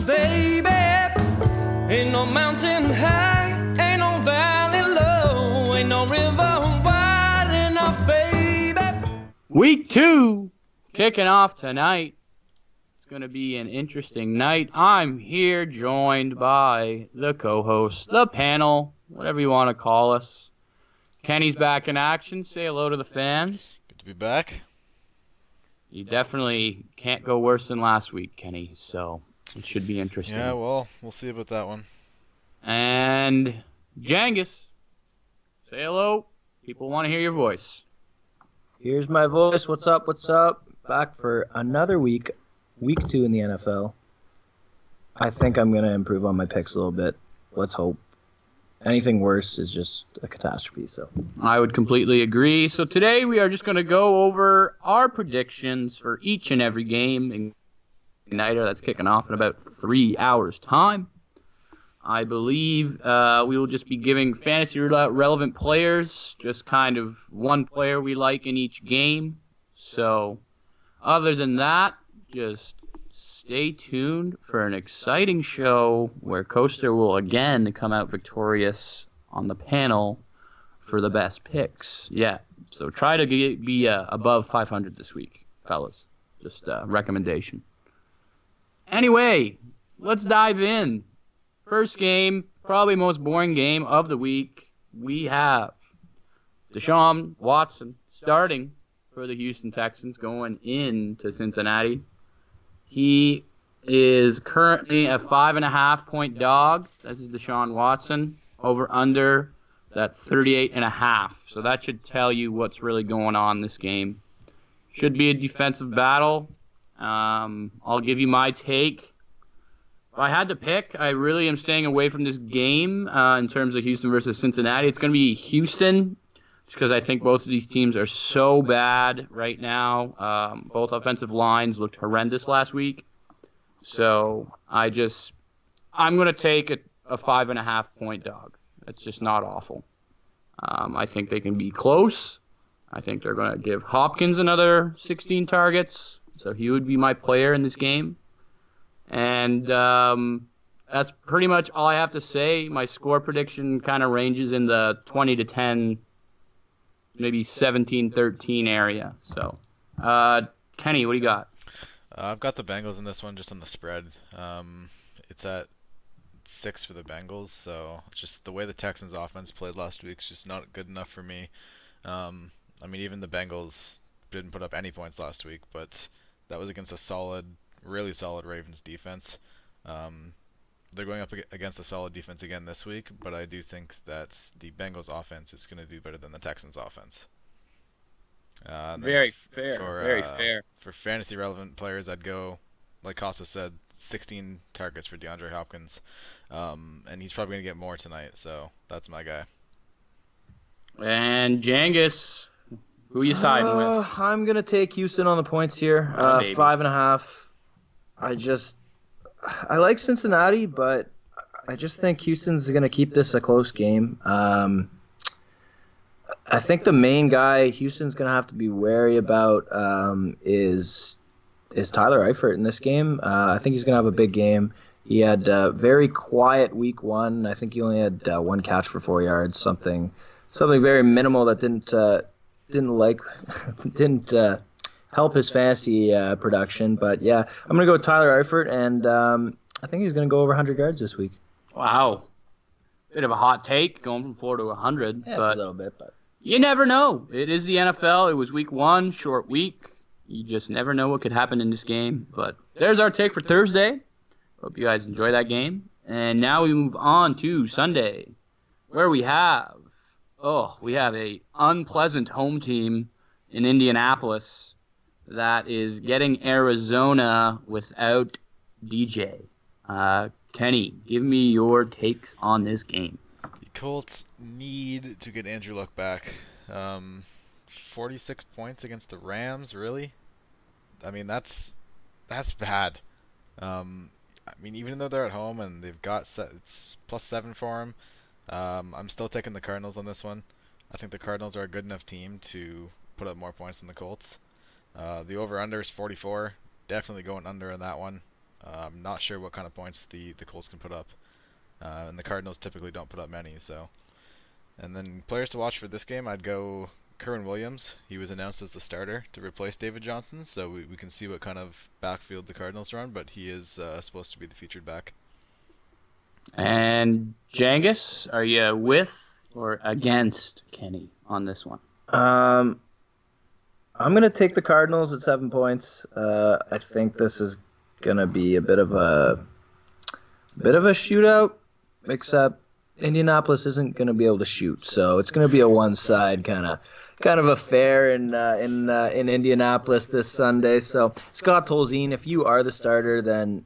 baby. Ain't no mountain high, ain't no valley low, ain't no river wide enough, baby. Week 2 kicking off tonight. It's going to be an interesting night. I'm here joined by the co-host, the panel, whatever you want to call us. Kenny's back in action. Say hello to the fans. Good to be back. You definitely can't go worse than last week, Kenny, so it should be interesting. Yeah, well, we'll see about that one. And Jangus, say hello. People want to hear your voice. Here's my voice. What's up? What's up? Back for another week. Week 2 in the NFL. I think I'm going to improve on my picks a little bit. Let's hope. Anything worse is just a catastrophe. So I would completely agree. So today we are just going to go over our predictions for each and every game. Igniter that's kicking off in about 3 hours' time. I believe we will just be giving fantasy relevant players, just kind of one player we like in each game. So other than that, just stay tuned for an exciting show where Coaster will again come out victorious on the panel for the best picks. Yeah, so try to be above 500 this week, fellas. Just a recommendation. Anyway, let's dive in. First game, probably most boring game of the week. We have Deshaun Watson starting for the Houston Texans going into Cincinnati. He is currently a 5.5-point dog. This is Deshaun Watson. Over under at 38.5. So that should tell you what's really going on this game. Should be a defensive battle. I'll give you my take. If I had to pick, I really am staying away from this game in terms of Houston versus Cincinnati. It's going to be Houston just because I think both of these teams are so bad right now. Both offensive lines looked horrendous last week. So I'm going to take a 5.5-point dog. That's just not awful. I think they can be close. I think they're going to give Hopkins another 16 targets. So he would be my player in this game. And that's pretty much all I have to say. My score prediction kind of ranges in the 20-10, maybe 17-13 area. So, Kenny, what do you got? I've got the Bengals in this one just on the spread. It's at 6 for the Bengals, so just the way the Texans offense played last week is just not good enough for me. I mean, even the Bengals didn't put up any points last week, but that was against a really solid Ravens defense. They're going up against a solid defense again this week, but I do think that the Bengals offense is going to do better than the Texans offense. Very fair. Very fair. For fantasy relevant players, I'd go, like Costa said, 16 targets for DeAndre Hopkins, and he's probably going to get more tonight. So that's my guy. And Jangus, who are you siding with? I'm going to take Houston on the points here. 5.5. I like Cincinnati, but I just think Houston's going to keep this a close game. I think the main guy Houston's going to have to be wary about is Tyler Eifert in this game. I think he's going to have a big game. He had a very quiet week 1. I think he only had 1 catch for 4 yards, something very minimal that didn't help his fantasy production. But yeah, I'm gonna go with Tyler Eifert, and I think he's gonna go over 100 yards this week. Wow, bit of a hot take going from 4 to 100. Yeah, but it's a little bit, but you never know. It is the NFL. It was week 1, short week. You just never know what could happen in this game. But there's our take for Thursday. Hope you guys enjoy that game. And now we move on to Sunday, where we have a unpleasant home team in Indianapolis that is getting Arizona without DJ. Kenny, give me your takes on this game. The Colts need to get Andrew Luck back. 46 points against the Rams, really? I mean, that's bad. I mean, even though they're at home and they've got it's +7 for them, I'm still taking the Cardinals on this one. I think the Cardinals are a good enough team to put up more points than the Colts. The over-under is 44. Definitely going under in that one. I'm not sure what kind of points the Colts can put up. And the Cardinals typically don't put up many, so. And then players to watch for this game, I'd go Kerwin Williams. He was announced as the starter to replace David Johnson, so we can see what kind of backfield the Cardinals run, but he is supposed to be the featured back. And Jangus, are you with or against Kenny on this one? I'm going to take the Cardinals at 7 points. I think this is going to be a bit of a shootout, except Indianapolis isn't going to be able to shoot, so it's going to be a one-side kind of affair in Indianapolis this Sunday. So Scott Tolzien, if you are the starter, then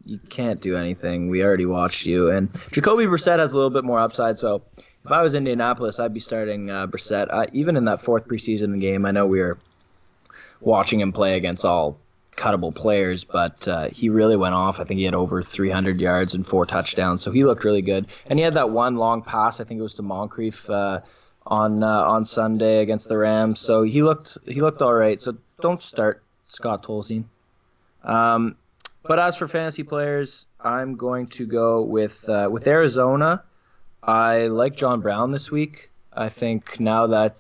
you can't do anything. We already watched you, and Jacoby Brissett has a little bit more upside. So if I was Indianapolis, I'd be starting Brissett. Even in that fourth preseason game, I know we were watching him play against all cuttable players, but he really went off. I think he had over 300 yards and 4 touchdowns, so he looked really good. And he had that one long pass, I think it was to Moncrief on Sunday against the Rams. So he looked all right. So don't start Scott Tolzien. But as for fantasy players, I'm going to go with Arizona. I like John Brown this week. I think now that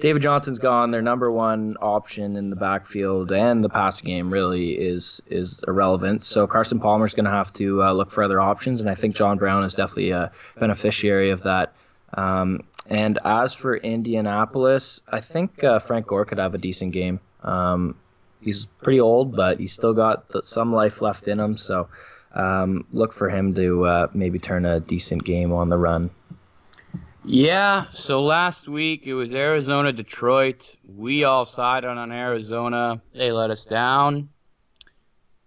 David Johnson's gone, their number one option in the backfield and the passing game really is irrelevant. So Carson Palmer's going to have to look for other options, and I think John Brown is definitely a beneficiary of that. And as for Indianapolis, I think Frank Gore could have a decent game. He's pretty old, but he's still got some life left in him. So look for him to maybe turn a decent game on the run. Yeah, so last week it was Arizona-Detroit. We all sided on Arizona. They let us down.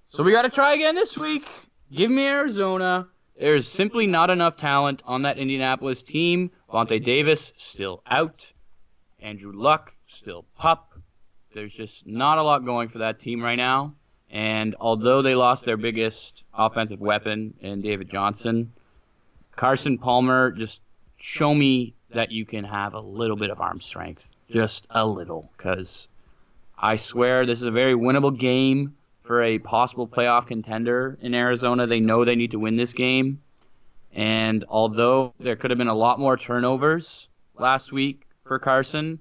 So we got to try again this week. Give me Arizona. There's simply not enough talent on that Indianapolis team. Vontae Davis still out. Andrew Luck still pup. There's just not a lot going for that team right now. And although they lost their biggest offensive weapon in David Johnson, Carson Palmer, just show me that you can have a little bit of arm strength. Just a little. Because I swear this is a very winnable game for a possible playoff contender in Arizona. They know they need to win this game. And although there could have been a lot more turnovers last week for Carson,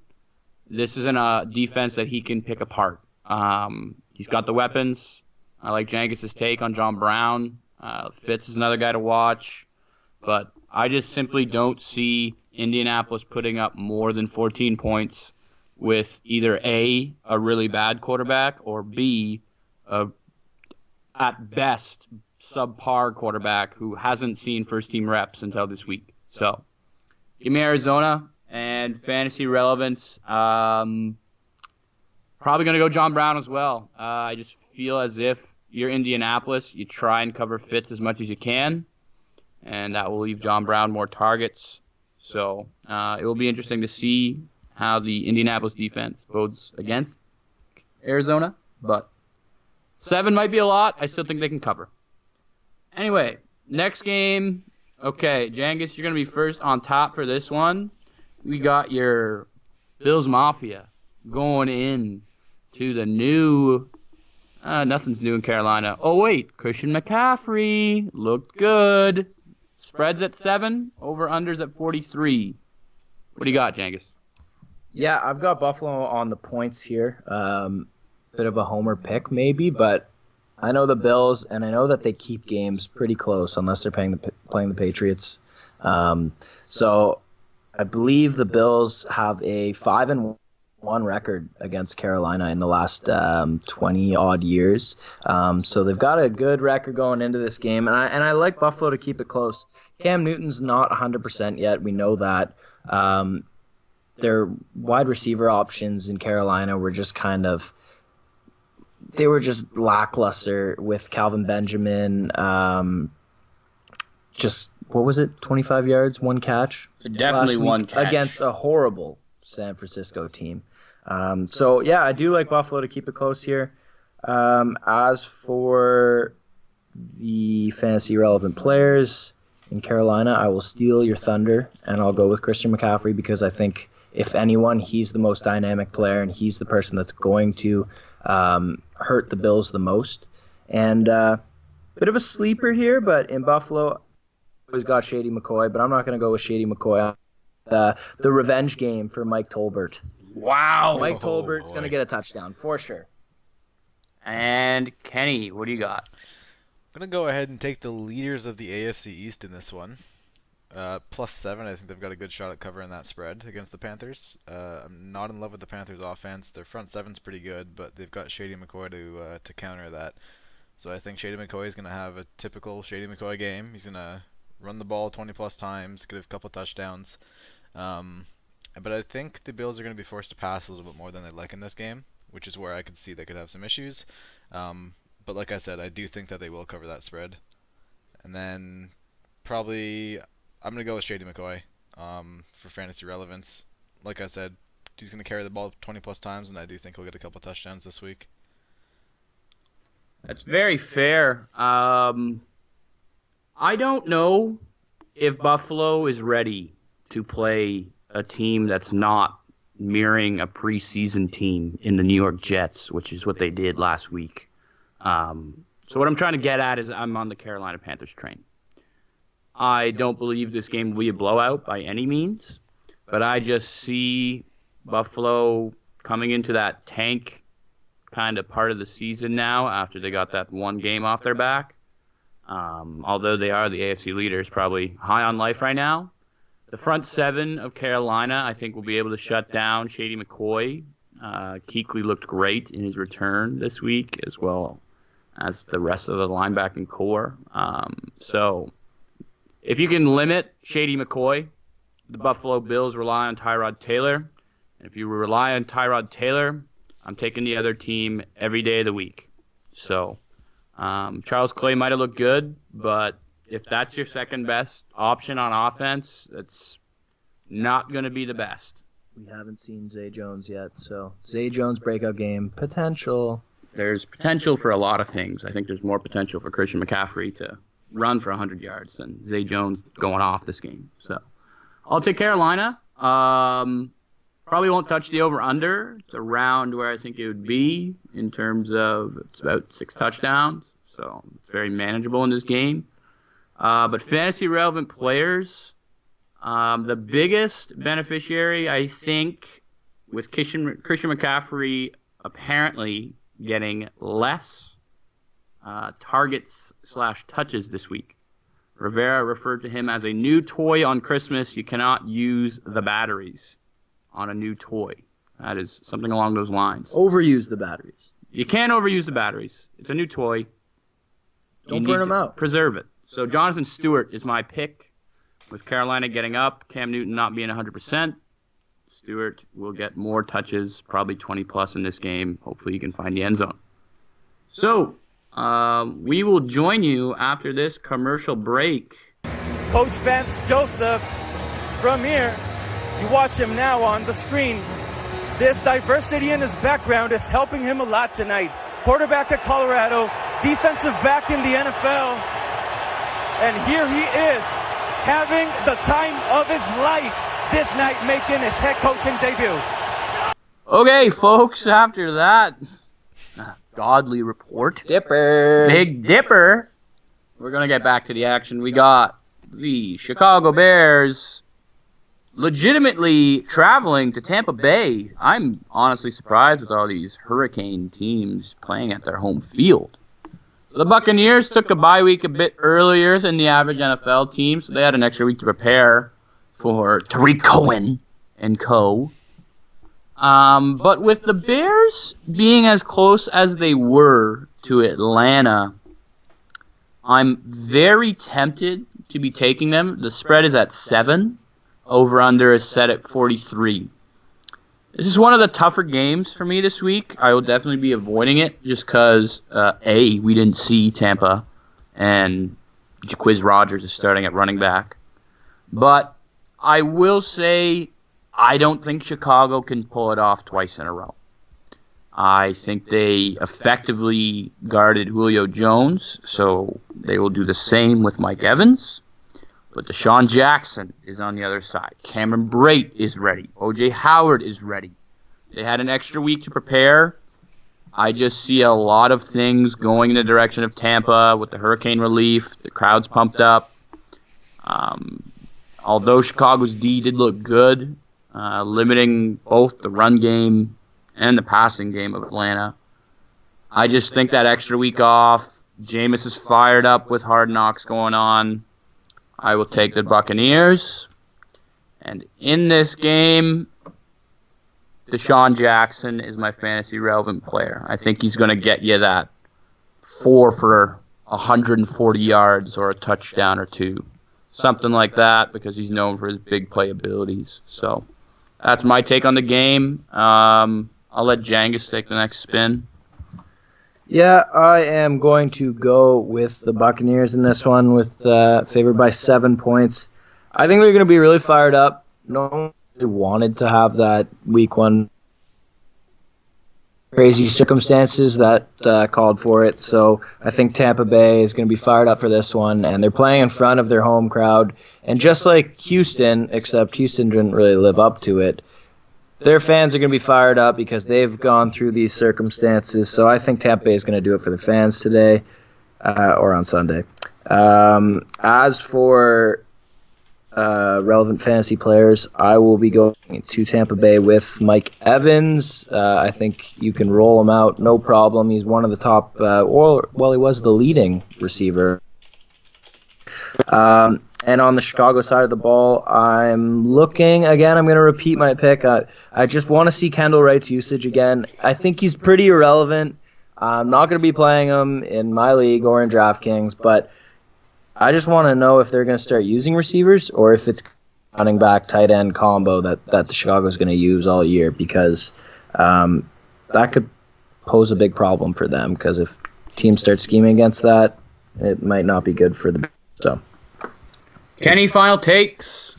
this isn't a defense that he can pick apart. He's got the weapons. I like Jangus's take on John Brown. Fitz is another guy to watch. But I just simply don't see Indianapolis putting up more than 14 points with either A, a really bad quarterback, or B, at best, subpar quarterback who hasn't seen first-team reps until this week. So, give me Arizona. And fantasy relevance, probably going to go John Brown as well. I just feel as if you're Indianapolis, you try and cover Fitz as much as you can, and that will leave John Brown more targets. So it will be interesting to see how the Indianapolis defense bodes against Arizona, but 7 might be a lot. I still think they can cover. Anyway, next game. Okay, Jangus, you're going to be first on top for this one. We got your Bills Mafia going in to the new nothing's new in Carolina. Oh, wait. Christian McCaffrey looked good. Spreads at 7. Over-unders at 43. What do you got, Jangus? Yeah, I've got Buffalo on the points here. Bit of a homer pick maybe, but I know the Bills, and I know that they keep games pretty close unless they're playing the Patriots. So I believe the Bills have a 5-1 record against Carolina in the last 20-odd years. So they've got a good record going into this game, and I like Buffalo to keep it close. Cam Newton's not 100% yet. We know that. Their wide receiver options in Carolina were just they were just lackluster with Calvin Benjamin. What was it? 25 yards, 1 catch? Definitely 1 catch. Against a horrible San Francisco team. So, yeah, I do like Buffalo to keep it close here. As for the fantasy relevant players in Carolina, I will steal your thunder, and I'll go with Christian McCaffrey because I think if anyone, he's the most dynamic player, and he's the person that's going to hurt the Bills the most. And bit of a sleeper here, but in Buffalo, I always got Shady McCoy, but I'm not going to go with Shady McCoy. The revenge game for Mike Tolbert. Wow. Mike Tolbert's going to get a touchdown, for sure. And Kenny, what do you got? I'm going to go ahead and take the leaders of the AFC East in this one. +7, I think they've got a good shot at covering that spread against the Panthers. I'm not in love with the Panthers' offense. Their front seven's pretty good, but they've got Shady McCoy to counter that. So I think Shady McCoy is going to have a typical Shady McCoy game. He's going to run the ball 20-plus times, get a couple touchdowns. But I think the Bills are going to be forced to pass a little bit more than they'd like in this game, which is where I could see they could have some issues. But like I said, I do think that they will cover that spread. And then probably I'm going to go with Shady McCoy for fantasy relevance. Like I said, he's going to carry the ball 20-plus times, and I do think he'll get a couple touchdowns this week. That's very fair. I don't know if Buffalo is ready to play a team that's not mirroring a preseason team in the New York Jets, which is what they did last week. So what I'm trying to get at is I'm on the Carolina Panthers train. I don't believe this game will be a blowout by any means, but I just see Buffalo coming into that tank kind of part of the season now after they got that one game off their back. Although they are the AFC leaders, probably high on life right now. The front seven of Carolina, I think, will be able to shut down Shady McCoy. Kuechly looked great in his return this week, as well as the rest of the linebacking core. So if you can limit Shady McCoy, the Buffalo Bills rely on Tyrod Taylor. And if you rely on Tyrod Taylor, I'm taking the other team every day of the week. So Charles Clay might have looked good, but if that's your second best option on offense, it's not going to be the best. We haven't seen Zay Jones yet, so Zay Jones breakout game potential. There's potential for a lot of things. I think there's more potential for Christian McCaffrey to run for 100 yards than Zay Jones going off this game. So I'll take Carolina. Probably won't touch the over-under. It's around where I think it would be in terms of it's about 6 touchdowns. So it's very manageable in this game. But fantasy-relevant players, the biggest beneficiary, I think, with Christian McCaffrey apparently getting less targets/touches this week. Rivera referred to him as a new toy on Christmas. You cannot use the batteries on a new toy. That is something along those lines. Overuse the batteries. You can't overuse the batteries. It's a new toy. Don't burn them out. Preserve it. So Jonathan Stewart is my pick. With Carolina getting up, Cam Newton not being 100%, Stewart will get more touches, probably 20-plus in this game. Hopefully he can find the end zone. So we will join you after this commercial break. Coach Vance Joseph, from here, you watch him now on the screen. This diversity in his background is helping him a lot tonight. Quarterback at Colorado, defensive back in the NFL, and here he is having the time of his life this night, making his head coaching debut. Okay, folks, after that godly report, Big Dipper, we're going to get back to the action. We got the Chicago Bears legitimately traveling to Tampa Bay. I'm honestly surprised with all these hurricane teams playing at their home field. So the Buccaneers took a bye week a bit earlier than the average NFL team, so they had an extra week to prepare for Tariq Cohen and co. But with the Bears being as close as they were to Atlanta, I'm very tempted to be taking them. The spread is at 7. Over-under is set at 43. This is one of the tougher games for me this week. I will definitely be avoiding it just because, we didn't see Tampa, and Jacquizz Rodgers is starting at running back. But I will say I don't think Chicago can pull it off twice in a row. I think they effectively guarded Julio Jones, so they will do the same with Mike Evans. But Deshaun Jackson is on the other side. Cameron Brate is ready. O.J. Howard is ready. They had an extra week to prepare. I just see a lot of things going in the direction of Tampa with the hurricane relief. The crowd's pumped up. Although Chicago's D did look good, limiting both the run game and the passing game of Atlanta, I just think that extra week off, Jameis is fired up with Hard Knocks going on. I will take the Buccaneers. And in this game, Deshaun Jackson is my fantasy relevant player. I think he's going to get you that 4 for 140 yards or a touchdown or 2. Something like that, because he's known for his big play abilities. So that's my take on the game. I'll let Jangus take the next spin. Yeah, I am going to go with the Buccaneers in this one, with favored by 7 points. I think they're going to be really fired up. No one really wanted to have that week 1 crazy circumstances that called for it. So I think Tampa Bay is going to be fired up for this one, and they're playing in front of their home crowd. And just like Houston, except Houston didn't really live up to it, their fans are going to be fired up because they've gone through these circumstances. So I think Tampa Bay is going to do it for the fans today or on Sunday. As for relevant fantasy players, I will be going to Tampa Bay with Mike Evans. I think you can roll him out, no problem. He's one of the top, he was the leading receiver. And on the Chicago side of the ball, I'm looking, again, I'm going to repeat my pick. I just want to see Kendall Wright's usage again. I think he's pretty irrelevant. I'm not going to be playing him in my league or in DraftKings, but I just want to know if they're going to start using receivers or if it's running back tight end combo that the Chicago's going to use all year, because that could pose a big problem for them, because if teams start scheming against that, it might not be good for the so. Kenny, final takes.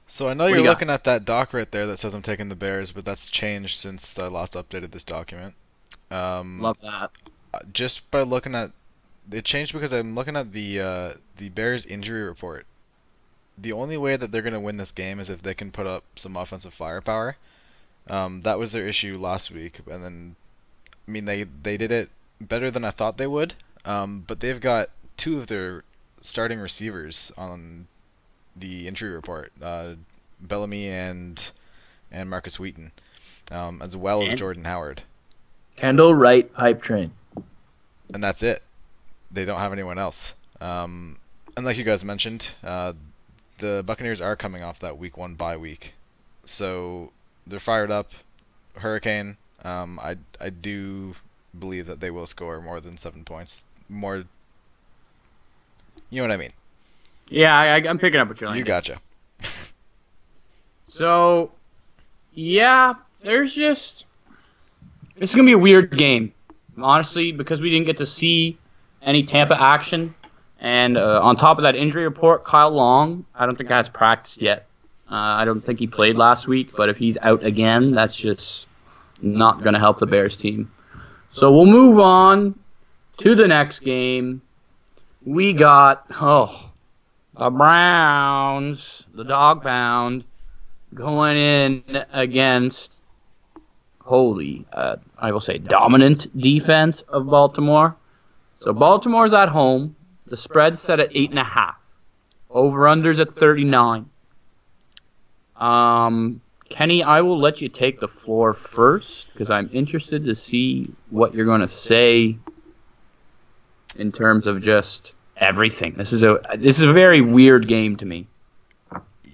So I know you're looking at that doc right there that says I'm taking the Bears, but that's changed since I last updated this document. Love that. Just by looking at it changed because I'm looking at the Bears injury report. The only way that they're going to win this game is if they can put up some offensive firepower. That was their issue last week, and then I mean they did it better than I thought they would. But they've got 2 of their starting receivers on the injury report, Bellamy and Marcus Wheaton, as well as Jordan Howard. Kendall Wright hype train. And that's it. They don't have anyone else. And like you guys mentioned, the Buccaneers are coming off that week 1 bye week. So they're fired up. Hurricane, I do believe that they will score more than 7 points. More, you know what I mean? Yeah, I'm picking up what you're saying. You gotcha. So, yeah, it's going to be a weird game, honestly, because we didn't get to see any Tampa action. And on top of that injury report, Kyle Long, I don't think has practiced yet. I don't think he played last week, but if he's out again, that's just not going to help the Bears team. So we'll move on to the next game. We got, the Browns, the dog pound, going in against, I will say, dominant defense of Baltimore. So Baltimore's at home. The spread's set at 8.5. Over-under's at 39. Kenny, I will let you take the floor first because I'm interested to see what you're going to say in terms of just everything. This is a very weird game to me.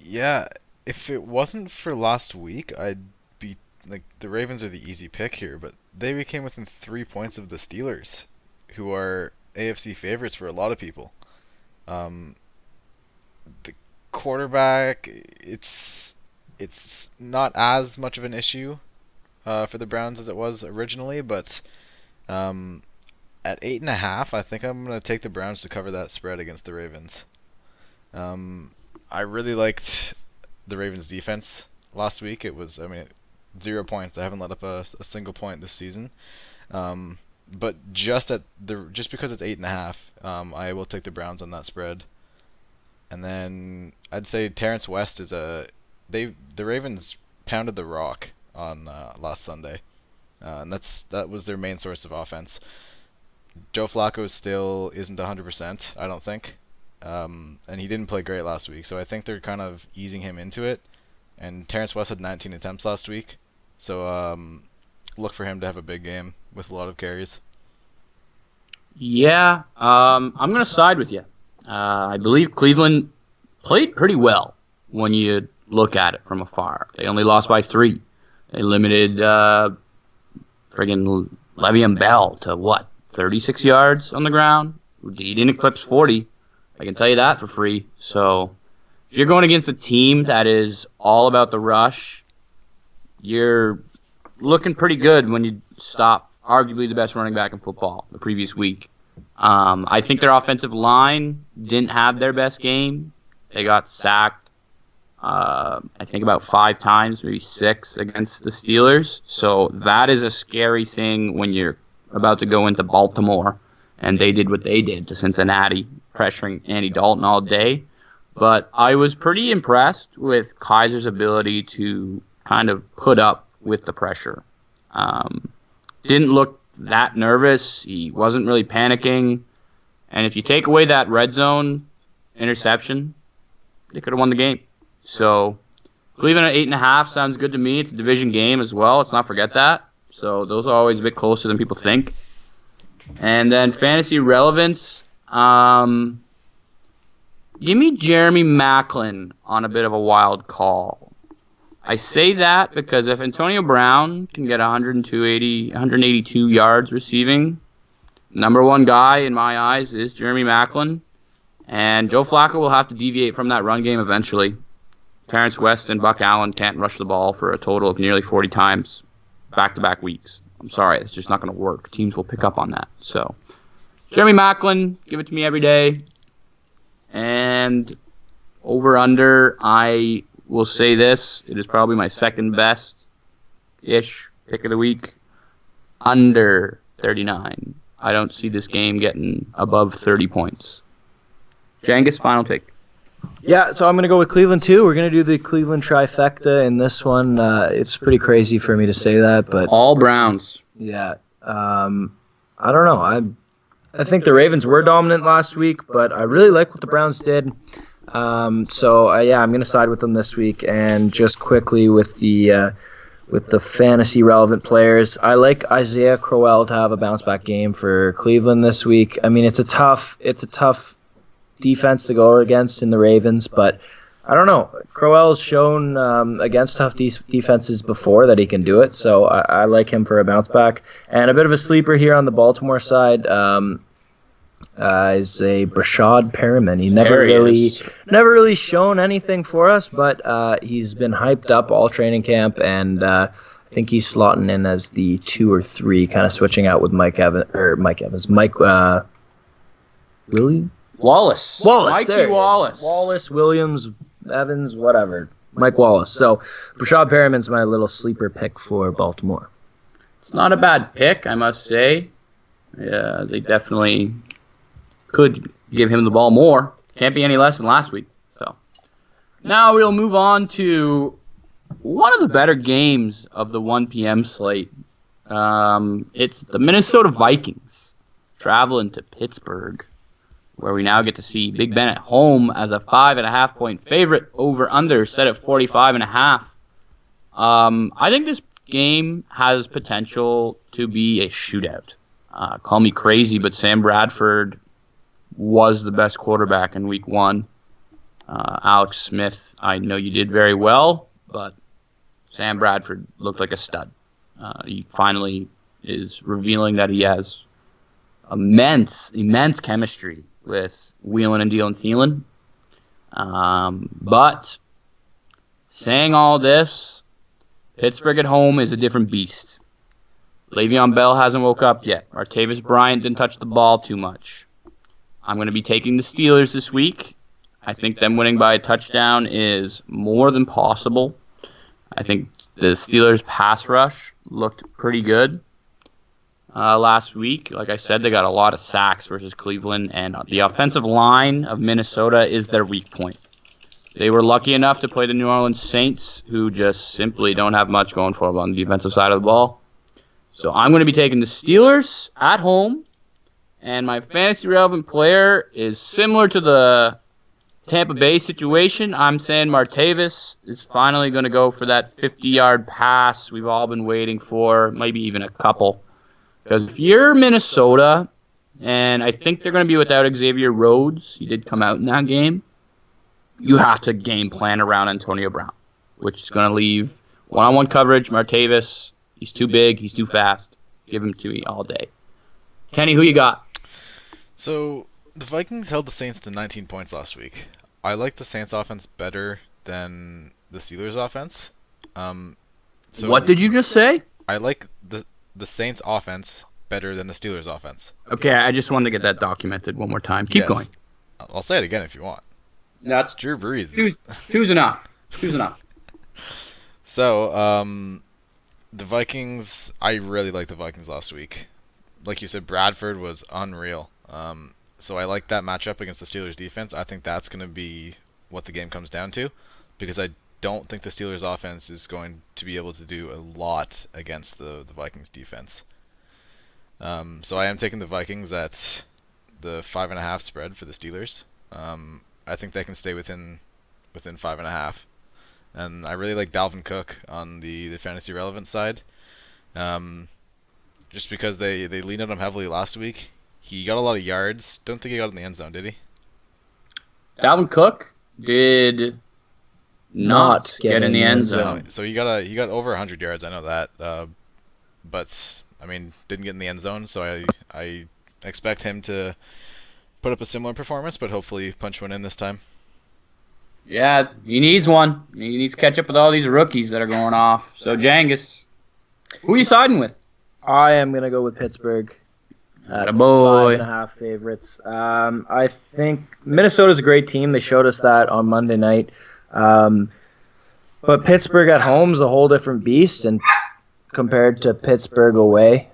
Yeah, if it wasn't for last week, I'd be like, the Ravens are the easy pick here, but they became within 3 points of the Steelers, who are AFC favorites for a lot of people. The quarterback, it's not as much of an issue for the Browns as it was originally, but at 8.5, I think I'm going to take the Browns to cover that spread against the Ravens. I really liked the Ravens' defense last week. It was, 0 points. They haven't let up a single point this season. But just because it's 8.5, I will take the Browns on that spread. And then I'd say Terrence West is the Ravens pounded the rock on last Sunday, and that was their main source of offense. Joe Flacco still isn't 100%, I don't think, and he didn't play great last week, so I think they're kind of easing him into it. And Terrence West had 19 attempts last week, so look for him to have a big game with a lot of carries. Yeah, I'm going to side with you. I believe Cleveland played pretty well when you look at it from afar. They only lost by 3. They limited friggin' Le'Veon Bell to 36 yards on the ground? He didn't eclipse 40. I can tell you that for free. So if you're going against a team that is all about the rush, you're looking pretty good when you stop arguably the best running back in football the previous week. I think their offensive line didn't have their best game. They got sacked, I think about 5 times, maybe 6 against the Steelers. So that is a scary thing when you're about to go into Baltimore, and they did what they did to Cincinnati, pressuring Andy Dalton all day. But I was pretty impressed with Kaiser's ability to kind of put up with the pressure. Didn't look that nervous. He wasn't really panicking. And if you take away that red zone interception, they could have won the game. So Cleveland at 8.5 sounds good to me. It's a division game as well. Let's not forget that. So those are always a bit closer than people think. And then fantasy relevance. Give me Jeremy Maclin on a bit of a wild call. I say that because if Antonio Brown can get 182 yards receiving, number one guy in my eyes is Jeremy Maclin. And Joe Flacco will have to deviate from that run game eventually. Terrence West and Buck Allen can't rush the ball for a total of nearly 40 times back-to-back weeks. I'm sorry, it's just not going to work. Teams will pick up on that. So, Jeremy Maclin, give it to me every day. And over-under, I will say this. It is probably my second best-ish pick of the week. Under 39. I don't see this game getting above 30 points. Jangus, final take. Yeah, so I'm going to go with Cleveland too. We're going to do the Cleveland trifecta in this one. It's pretty crazy for me to say that, but all Browns. Yeah. I don't know. I think the Ravens were dominant last week, but I really like what the Browns did. So I'm going to side with them this week. And just quickly with the fantasy relevant players, I like Isaiah Crowell to have a bounce back game for Cleveland this week. I mean, it's a tough defense to go against in the Ravens, but I don't know. Crowell's shown against tough defenses before that he can do it, so I like him for a bounce back. And a bit of a sleeper here on the Baltimore side is a Brashad Perriman. He never really shown anything for us, but he's been hyped up all training camp, and I think he's slotting in as the 2 or 3, kind of switching out with Mike Wallace, Mikey Wallace. Wallace, Williams, Evans, whatever. Mike Wallace. So, Brashad Perriman's my little sleeper pick for Baltimore. It's not a bad pick, I must say. Yeah, they definitely could give him the ball more. Can't be any less than last week. So, now we'll move on to one of the better games of the 1 p.m. slate. It's the Minnesota Vikings traveling to Pittsburgh, where we now get to see Big Ben at home as a 5.5-point favorite. Over/under set at 45.5. I think this game has potential to be a shootout. Call me crazy, but Sam Bradford was the best quarterback in Week 1. Alex Smith, I know you did very well, but Sam Bradford looked like a stud. He finally is revealing that he has immense chemistry with Wheelan and Dealin Thielen. But saying all this, Pittsburgh at home is a different beast. Le'Veon Bell hasn't woke up yet. Martavis Bryant didn't touch the ball too much. I'm going to be taking the Steelers this week. I think them winning by a touchdown is more than possible. I think the Steelers' pass rush looked pretty good. last week. Like I said, they got a lot of sacks versus Cleveland, and the offensive line of Minnesota is their weak point. They were lucky enough to play the New Orleans Saints, who just simply don't have much going for them on the defensive side of the ball. So I'm going to be taking the Steelers at home, and my fantasy relevant player is similar to the Tampa Bay situation. I'm saying Martavis is finally going to go for that 50-yard pass we've all been waiting for, maybe even a couple. Because if you're Minnesota, and I think they're going to be without Xavier Rhodes, he did come out in that game, you have to game plan around Antonio Brown, which is going to leave one-on-one coverage. Martavis, he's too big, he's too fast. Give him to me all day. Kenny, who you got? So the Vikings held the Saints to 19 points last week. I like the Saints offense better than the Steelers offense. What did you just say? I like the Saints offense better than the Steelers offense. Okay, I just wanted to get that documented one more time. Keep going. I'll say it again if you want. That's Drew Brees. Two's enough. Two's enough. So, the Vikings, I really liked the Vikings last week. Like you said, Bradford was unreal. So I like that matchup against the Steelers defense. I think that's going to be what the game comes down to, because I don't think the Steelers offense is going to be able to do a lot against the Vikings defense. So I am taking the Vikings at the 5.5 spread for the Steelers. I think they can stay within 5.5. And I really like Dalvin Cook on the fantasy relevance side. Just because they leaned on him heavily last week. He got a lot of yards. Don't think he got in the end zone, did he? Dalvin Cook did not get in the end zone. So he got over 100 yards. I know that. But I mean, didn't get in the end zone. So I expect him to put up a similar performance, but hopefully punch one in this time. Yeah, he needs one. He needs to catch up with all these rookies that are going off. So, Jangus, who are you siding with? I am going to go with Pittsburgh. At a boy. 5.5 favorites. I think Minnesota's a great team. They showed us that on Monday night. But Pittsburgh at home is a whole different beast, and compared to Pittsburgh away,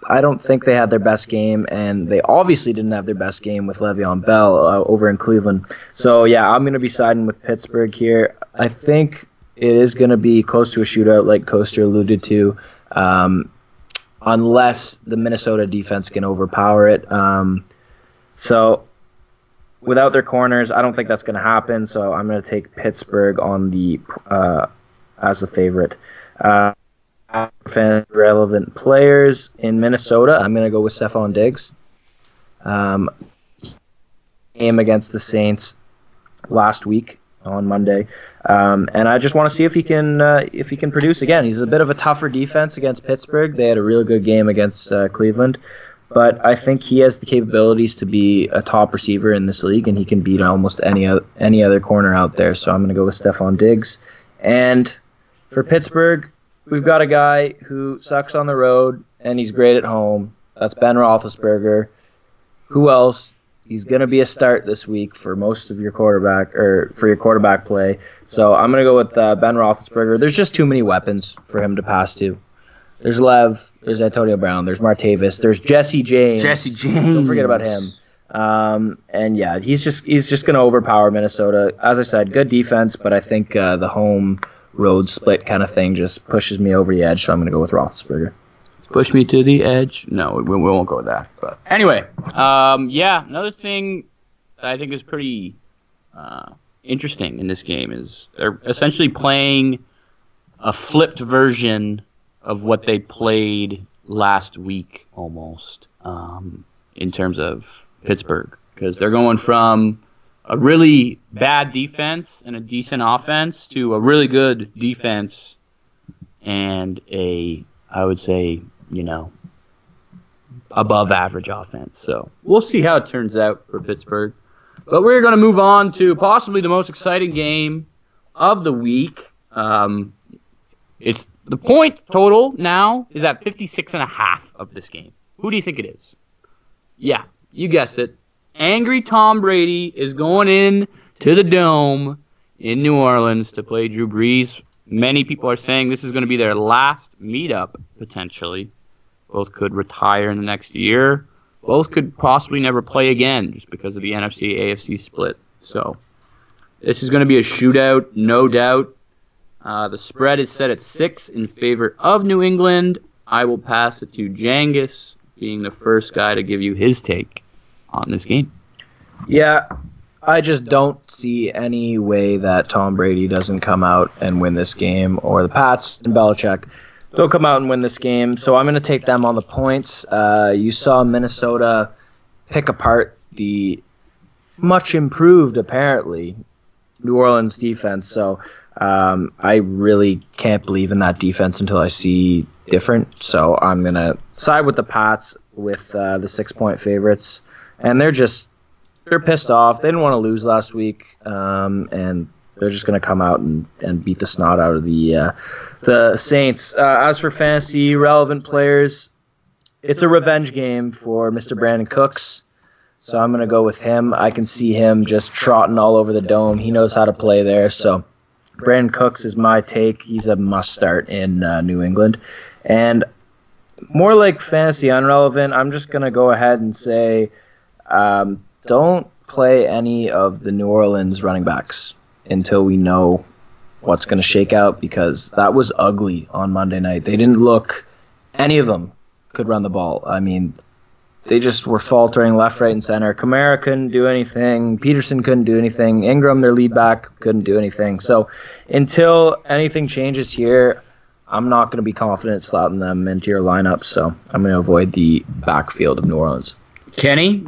I don't think they had their best game, and they obviously didn't have their best game with Le'Veon Bell over in Cleveland. So, yeah, I'm going to be siding with Pittsburgh here. I think it is going to be close to a shootout, like Coaster alluded to, unless the Minnesota defense can overpower it. So, without their corners, I don't think that's going to happen, so I'm going to take Pittsburgh on the as the favorite. Relevant players in Minnesota, I'm going to go with Stephon Diggs. Game against the Saints last week on Monday, and I just want to see if he can produce again. He's a bit of a tougher defense against Pittsburgh. They had a real good game against Cleveland, but I think he has the capabilities to be a top receiver in this league, and he can beat almost any other corner out there. So I'm going to go with Stephon Diggs. And for Pittsburgh, we've got a guy who sucks on the road, and he's great at home. That's Ben Roethlisberger. Who else? He's going to be a start this week for most of your quarterback play. So I'm going to go with Ben Roethlisberger. There's just too many weapons for him to pass to. There's Lev. There's Antonio Brown. There's Martavis. There's Jesse James. Don't forget about him. And yeah, he's just going to overpower Minnesota. As I said, good defense, but I think the home road split kind of thing just pushes me over the edge. So I'm going to go with Roethlisberger. Push me to the edge. No, we won't go with that. But anyway, another thing that I think is pretty interesting in this game is they're essentially playing a flipped version of what they played last week almost in terms of Pittsburgh, because they're going from a really bad defense and a decent offense to a really good defense and I would say, above average offense. So we'll see how it turns out for Pittsburgh. But we're going to move on to possibly the most exciting game of the week. It's the point total now is at 56.5 of this game. Who do you think it is? Yeah, you guessed it. Angry Tom Brady is going in to the Dome in New Orleans to play Drew Brees. Many people are saying this is going to be their last meetup, potentially. Both could retire in the next year. Both could possibly never play again just because of the NFC-AFC split. So this is going to be a shootout, no doubt. The spread is set at 6 in favor of New England. I will pass it to Jangus, being the first guy to give you his take on this game. Yeah, I just don't see any way that Tom Brady doesn't come out and win this game, or the Pats and Belichick don't come out and win this game. So I'm going to take them on the points. You saw Minnesota pick apart the much improved, apparently, New Orleans defense. So I really can't believe in that defense until I see different. So I'm going to side with the Pats with the 6-point favorites. And they're pissed off. They didn't want to lose last week. And they're just going to come out and beat the snot out of the Saints. As for fantasy relevant players, it's a revenge game for Mr. Brandon Cooks. So I'm going to go with him. I can see him just trotting all over the dome. He knows how to play there. So Brandon Cooks is my take. He's a must start in New England. And more like fantasy unrelevant, I'm just going to go ahead and say don't play any of the New Orleans running backs until we know what's going to shake out, because that was ugly on Monday night. They didn't look, any of them could run the ball. I mean, they just were faltering left, right, and center. Kamara couldn't do anything. Peterson couldn't do anything. Ingram, their lead back, couldn't do anything. So until anything changes here, I'm not going to be confident slotting them into your lineup. So I'm going to avoid the backfield of New Orleans. Kenny,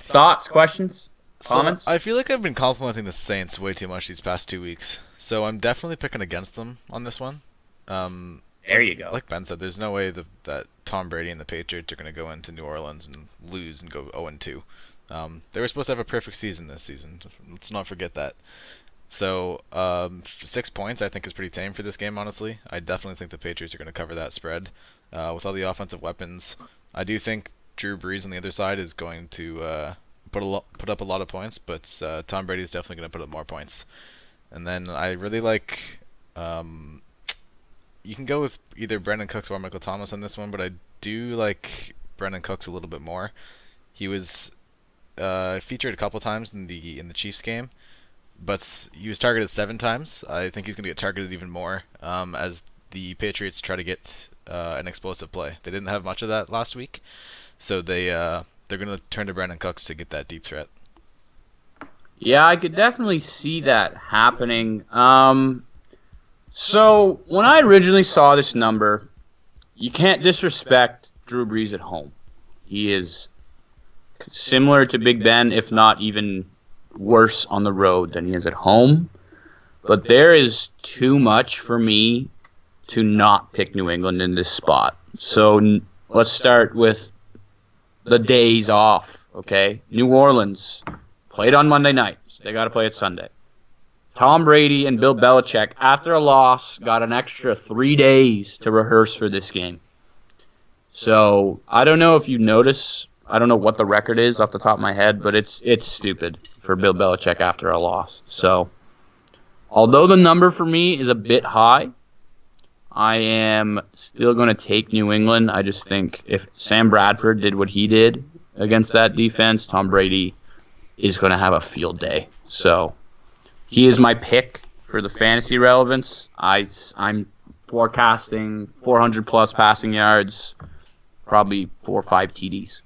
thoughts, questions, comments? So I feel like I've been complimenting the Saints way too much these past 2 weeks. So I'm definitely picking against them on this one. There you go. Like Ben said, there's no way that Tom Brady and the Patriots are going to go into New Orleans and lose and go 0-2. They were supposed to have a perfect season this season. Let's not forget that. So 6 points I think is pretty tame for this game, honestly. I definitely think the Patriots are going to cover that spread. With all the offensive weapons, I do think Drew Brees on the other side is going to put up a lot of points, but Tom Brady is definitely going to put up more points. And then I really like... you can go with either Brandon Cooks or Michael Thomas on this one, but I do like Brandon Cooks a little bit more. He was featured a couple times in the Chiefs game, but he was targeted 7 times. I think he's going to get targeted even more as the Patriots try to get an explosive play. They didn't have much of that last week, so they're going to turn to Brandon Cooks to get that deep threat. Yeah, I could definitely see that happening. So when I originally saw this number, you can't disrespect Drew Brees at home. He is similar to Big Ben, if not even worse on the road than he is at home. But there is too much for me to not pick New England in this spot. So let's start with the days off, okay? New Orleans played on Monday night. So they got to play it Sunday. Tom Brady and Bill Belichick, after a loss, got an extra 3 days to rehearse for this game. So I don't know if you notice. I don't know what the record is off the top of my head, but it's stupid for Bill Belichick after a loss. So although the number for me is a bit high, I am still going to take New England. I just think if Sam Bradford did what he did against that defense, Tom Brady is going to have a field day. So he is my pick for the fantasy relevance. I'm forecasting 400-plus passing yards, probably 4 or 5 TDs.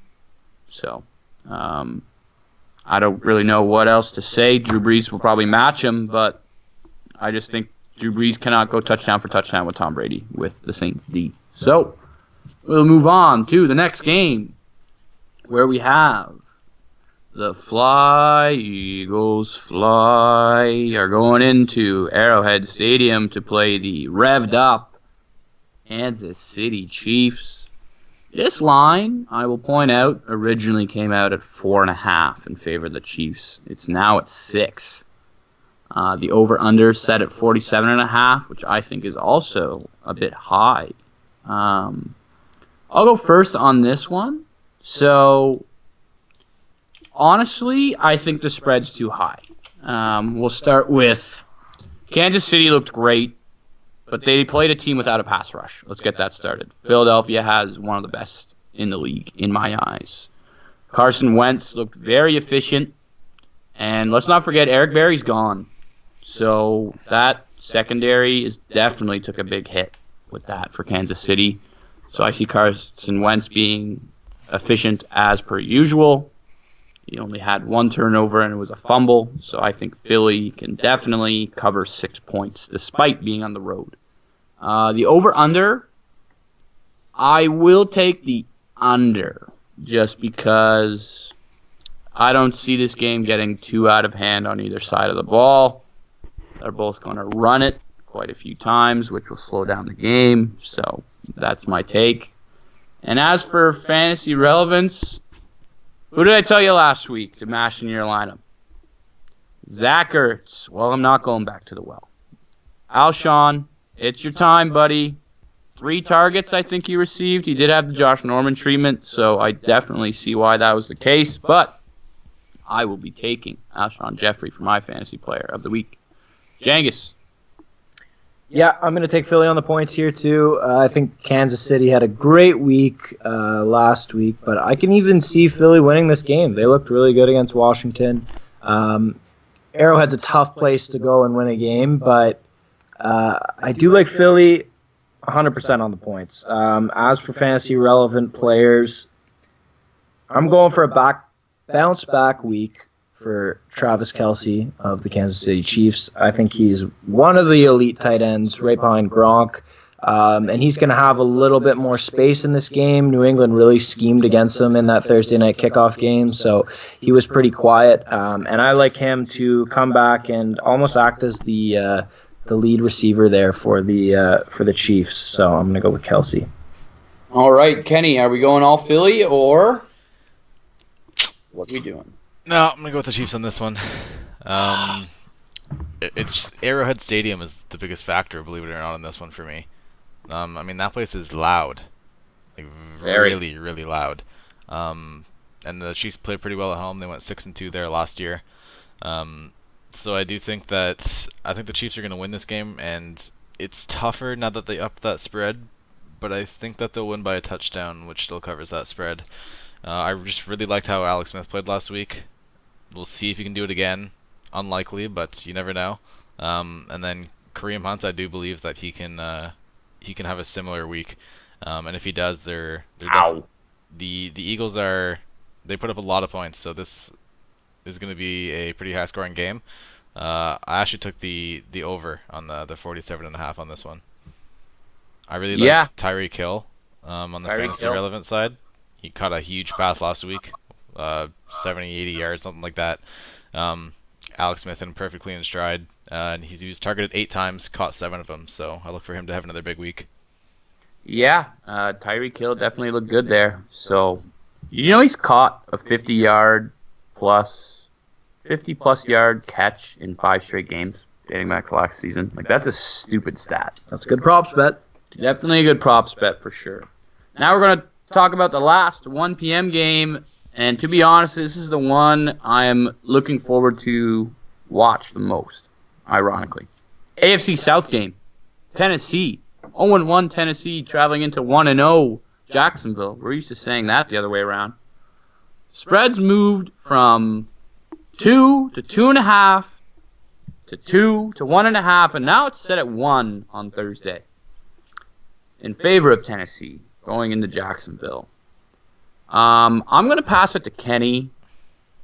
So I don't really know what else to say. Drew Brees will probably match him, but I just think Drew Brees cannot go touchdown for touchdown with Tom Brady with the Saints D. So we'll move on to the next game, where we have the Fly Eagles Fly are going into Arrowhead Stadium to play the revved up Kansas City Chiefs. This line, I will point out, originally came out at 4.5 in favor of the Chiefs. It's now at 6. The over-under set at 47.5, which I think is also a bit high. I'll go first on this one. So honestly, I think the spread's too high. We'll start with Kansas City looked great but they played a team without a pass rush. Let's get that started. Philadelphia has one of the best in the league, in my eyes. Carson Wentz looked very efficient. And let's not forget, Eric Berry's gone. So that secondary definitely took a big hit with that for Kansas City. So I see Carson Wentz being efficient as per usual. He only had one turnover, and it was a fumble. So I think Philly can definitely cover 6 points despite being on the road. The over-under, I will take the under just because I don't see this game getting too out of hand on either side of the ball. They're both going to run it quite a few times, which will slow down the game. So that's my take. And as for fantasy relevance, who did I tell you last week to mash in your lineup? Zach Ertz. Well, I'm not going back to the well. Alshon, it's your time, buddy. 3 targets I think he received. He did have the Josh Norman treatment, so I definitely see why that was the case. But I will be taking Alshon Jeffrey for my fantasy player of the week. Jangus. Yeah, I'm going to take Philly on the points here, too. I think Kansas City had a great week last week, but I can even see Philly winning this game. They looked really good against Washington. Arrowhead's a tough place to go and win a game, but I do like Philly 100% on the points. As for fantasy relevant players, I'm going for a bounce back week for Travis Kelce of the Kansas City Chiefs. I think he's one of the elite tight ends right behind Gronk, and he's going to have a little bit more space in this game. New England really schemed against him in that Thursday night kickoff game, so he was pretty quiet, and I like him to come back and almost act as the lead receiver there for the Chiefs. So I'm going to go with Kelce. All right, Kenny, are we going all Philly or what are we doing? No, I'm going to go with the Chiefs on this one. It's Arrowhead Stadium is the biggest factor, believe it or not, in this one for me. I mean, that place is loud. Like, really, really loud. And the Chiefs played pretty well at home. They went 6-2 there last year. So I do think the Chiefs are going to win this game, and it's tougher now that they upped that spread, but I think that they'll win by a touchdown, which still covers that spread. I just really liked how Alex Smith played last week. We'll see if he can do it again. Unlikely, but you never know. And then Kareem Hunt, I do believe that he can have a similar week. And if he does, the Eagles they put up a lot of points, so this is going to be a pretty high scoring game. I actually took the over on the 47.5 on this one. I really like Tyreek Hill on the fantasy relevant side. He caught a huge pass last week, 70, 80 yards, something like that. Alex Smith in perfectly in stride, and he was targeted 8 times, caught 7 of them. So I look for him to have another big week. Yeah, Tyreek Hill definitely looked good there. So, he's caught a 50-plus yard catch in 5 straight games dating back to last season. Like, that's a stupid stat. That's a good props bet. Definitely a good props bet for sure. Now we're going to talk about the last 1 p.m. game, and to be honest, this is the one I am looking forward to watch the most, ironically. AFC South game. Tennessee. 0-1 Tennessee traveling into 1-0 Jacksonville. We're used to saying that the other way around. Spreads moved from 2 to 2.5 to 2 to 1.5, and now it's set at 1 on Thursday in favor of Tennessee going into Jacksonville. I'm going to pass it to Kenny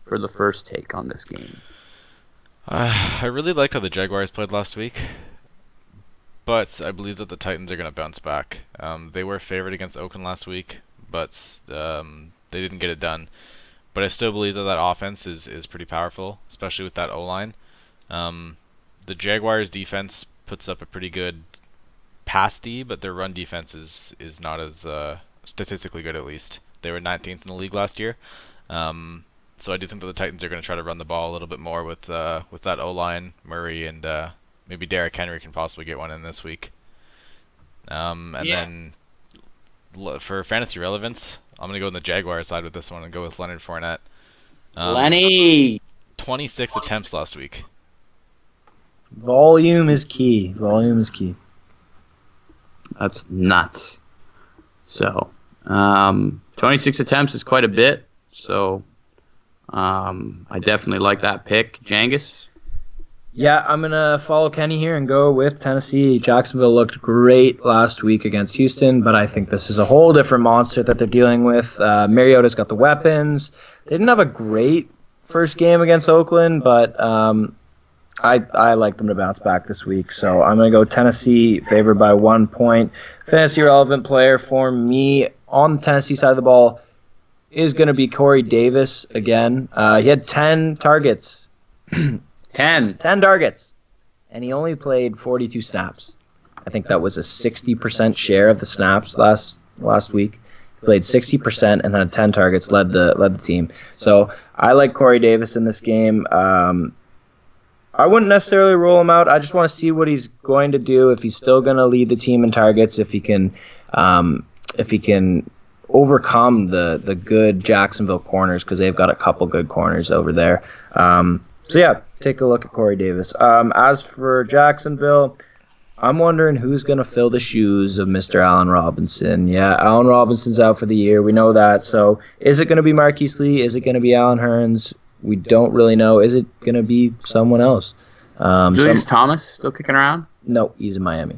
for the first take on this game. I really like how the Jaguars played last week, but I believe that the Titans are going to bounce back. They were favored against Oakland last week, but they didn't get it done. But I still believe that offense is pretty powerful, especially with that O-line. The Jaguars' defense puts up a pretty good pass D, but their run defense is not as statistically good, at least. They were 19th in the league last year. So I do think that the Titans are going to try to run the ball a little bit more with that O-line, Murray, and maybe Derrick Henry can possibly get one in this week. Then for fantasy relevance, I'm going to go on the Jaguar side with this one and go with Leonard Fournette. Lenny! 26 attempts last week. Volume is key. That's nuts. So, 26 attempts is quite a bit. So, I definitely like that pick. Jangis? Yeah, I'm going to follow Kenny here and go with Tennessee. Jacksonville looked great last week against Houston, but I think this is a whole different monster that they're dealing with. Mariota's got the weapons. They didn't have a great first game against Oakland, but I like them to bounce back this week. So I'm going to go Tennessee, favored by 1 point. Fantasy relevant player for me on the Tennessee side of the ball is going to be Corey Davis again. He had 10 targets. 10 targets. And he only played 42 snaps. I think that was a 60% share of the snaps last week. He played 60% and had 10 targets, led the team. So I like Corey Davis in this game. I wouldn't necessarily roll him out. I just want to see what he's going to do, if he's still going to lead the team in targets, if he can overcome the good Jacksonville corners, because they've got a couple good corners over there. So yeah, take a look at Corey Davis. As for Jacksonville, I'm wondering who's going to fill the shoes of Mr. Allen Robinson. Yeah, Allen Robinson's out for the year. We know that. So is it going to be Marquise Lee? Is it going to be Allen Hurns? We don't really know. Is it going to be someone else? Julius Thomas still kicking around? No, he's in Miami.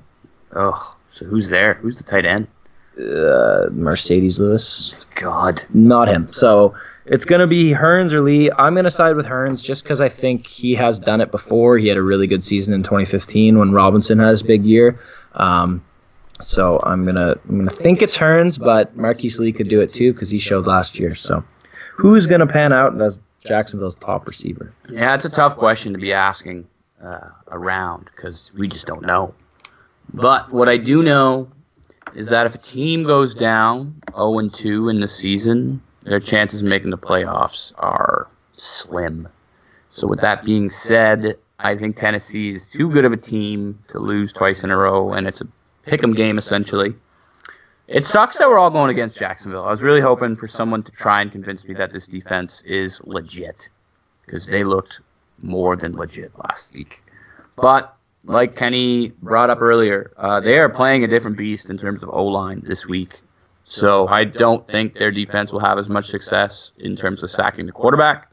Oh, so who's there? Who's the tight end? Mercedes Lewis. God. Not him. So it's going to be Hurns or Lee. I'm going to side with Hurns just because I think he has done it before. He had a really good season in 2015 when Robinson had his big year. So I'm gonna think it's Hurns, but Marquise Lee could do it too because he showed last year. So who's going to pan out as Jacksonville's top receiver? Yeah, it's a tough question to be asking around because we just don't know. But what I do know is that if a team goes down 0-2 in the season, their chances of making the playoffs are slim. So with that being said, I think Tennessee is too good of a team to lose twice in a row, and it's a pick-em game essentially. It sucks that we're all going against Jacksonville. I was really hoping for someone to try and convince me that this defense is legit, because they looked more than legit last week. But like Kenny brought up earlier, they are playing a different beast in terms of O-line this week. So I don't think their defense will have as much success in terms of sacking the quarterback,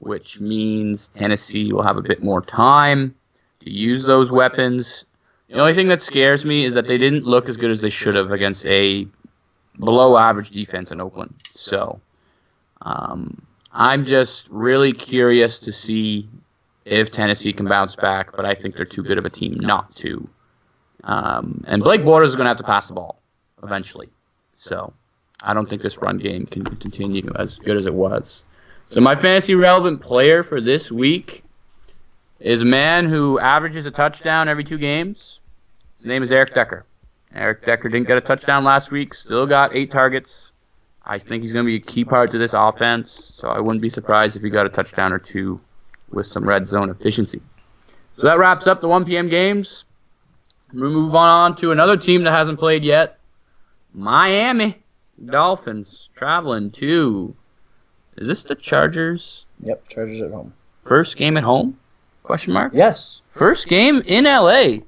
which means Tennessee will have a bit more time to use those weapons. The only thing that scares me is that they didn't look as good as they should have against a below-average defense in Oakland. So I'm just really curious to see if Tennessee can bounce back, but I think they're too good of a team not to. And Blake Bortles is going to have to pass the ball eventually. So I don't think this run game can continue as good as it was. So my fantasy relevant player for this week is a man who averages a touchdown every 2 games. His name is Eric Decker. Eric Decker didn't get a touchdown last week, still got 8 targets. I think he's going to be a key part to this offense, so I wouldn't be surprised if he got a touchdown or 2 with some red zone efficiency. So that wraps up the 1 p.m. games. We move on to another team that hasn't played yet. Miami Dolphins traveling to... Is this the Chargers? Yep, Chargers at home. First game at home? Question mark? Yes. First game in L.A.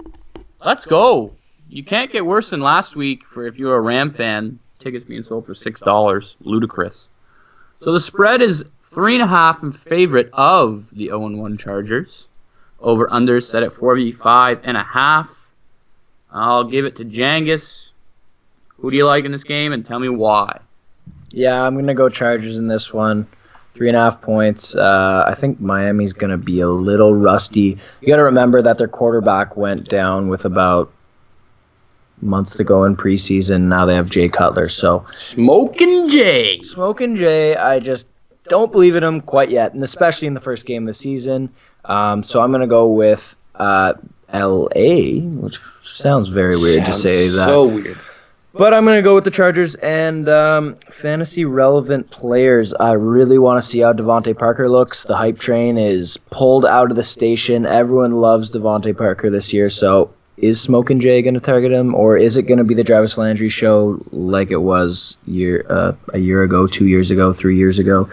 Let's go. You can't get worse than last week for if you're a Ram fan. Tickets being sold for $6. Ludicrous. So the spread is 3.5 in favorite of the 0-1 Chargers. Over-under set at 45.5. I'll give it to Jangis. Who do you like in this game, and tell me why? Yeah, I'm going to go Chargers in this one. 3.5 points. I think Miami's going to be a little rusty. You got to remember that their quarterback went down with about a month to go in preseason. Now they have Jay Cutler. So Smoking Jay. I just don't believe in him quite yet, and especially in the first game of the season. So I'm going to go with L.A., which sounds very weird to say that. So weird. But I'm going to go with the Chargers and fantasy relevant players. I really want to see how Devontae Parker looks. The hype train is pulled out of the station. Everyone loves Devontae Parker this year. So is Smokin' Jay going to target him, or is it going to be the Jarvis Landry show like it was a year ago, 2 years ago, 3 years ago?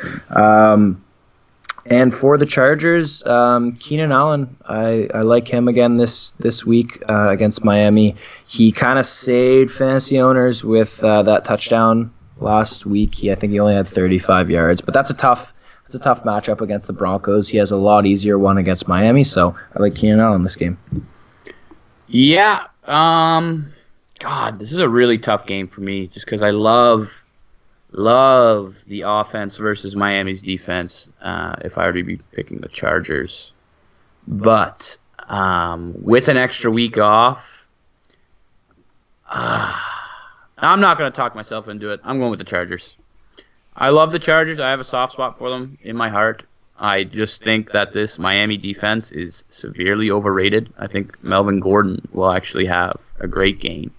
And for the Chargers, Keenan Allen, I like him again this week against Miami. He kind of saved fantasy owners with that touchdown last week. I think he only had 35 yards, but that's a tough matchup against the Broncos. He has a lot easier one against Miami, so I like Keenan Allen this game. Yeah. God, this is a really tough game for me just because I love the offense versus Miami's defense if I were to be picking the Chargers. But with an extra week off, I'm not going to talk myself into it. I'm going with the Chargers. I love the Chargers. I have a soft spot for them in my heart. I just think that this Miami defense is severely overrated. I think Melvin Gordon will actually have a great game.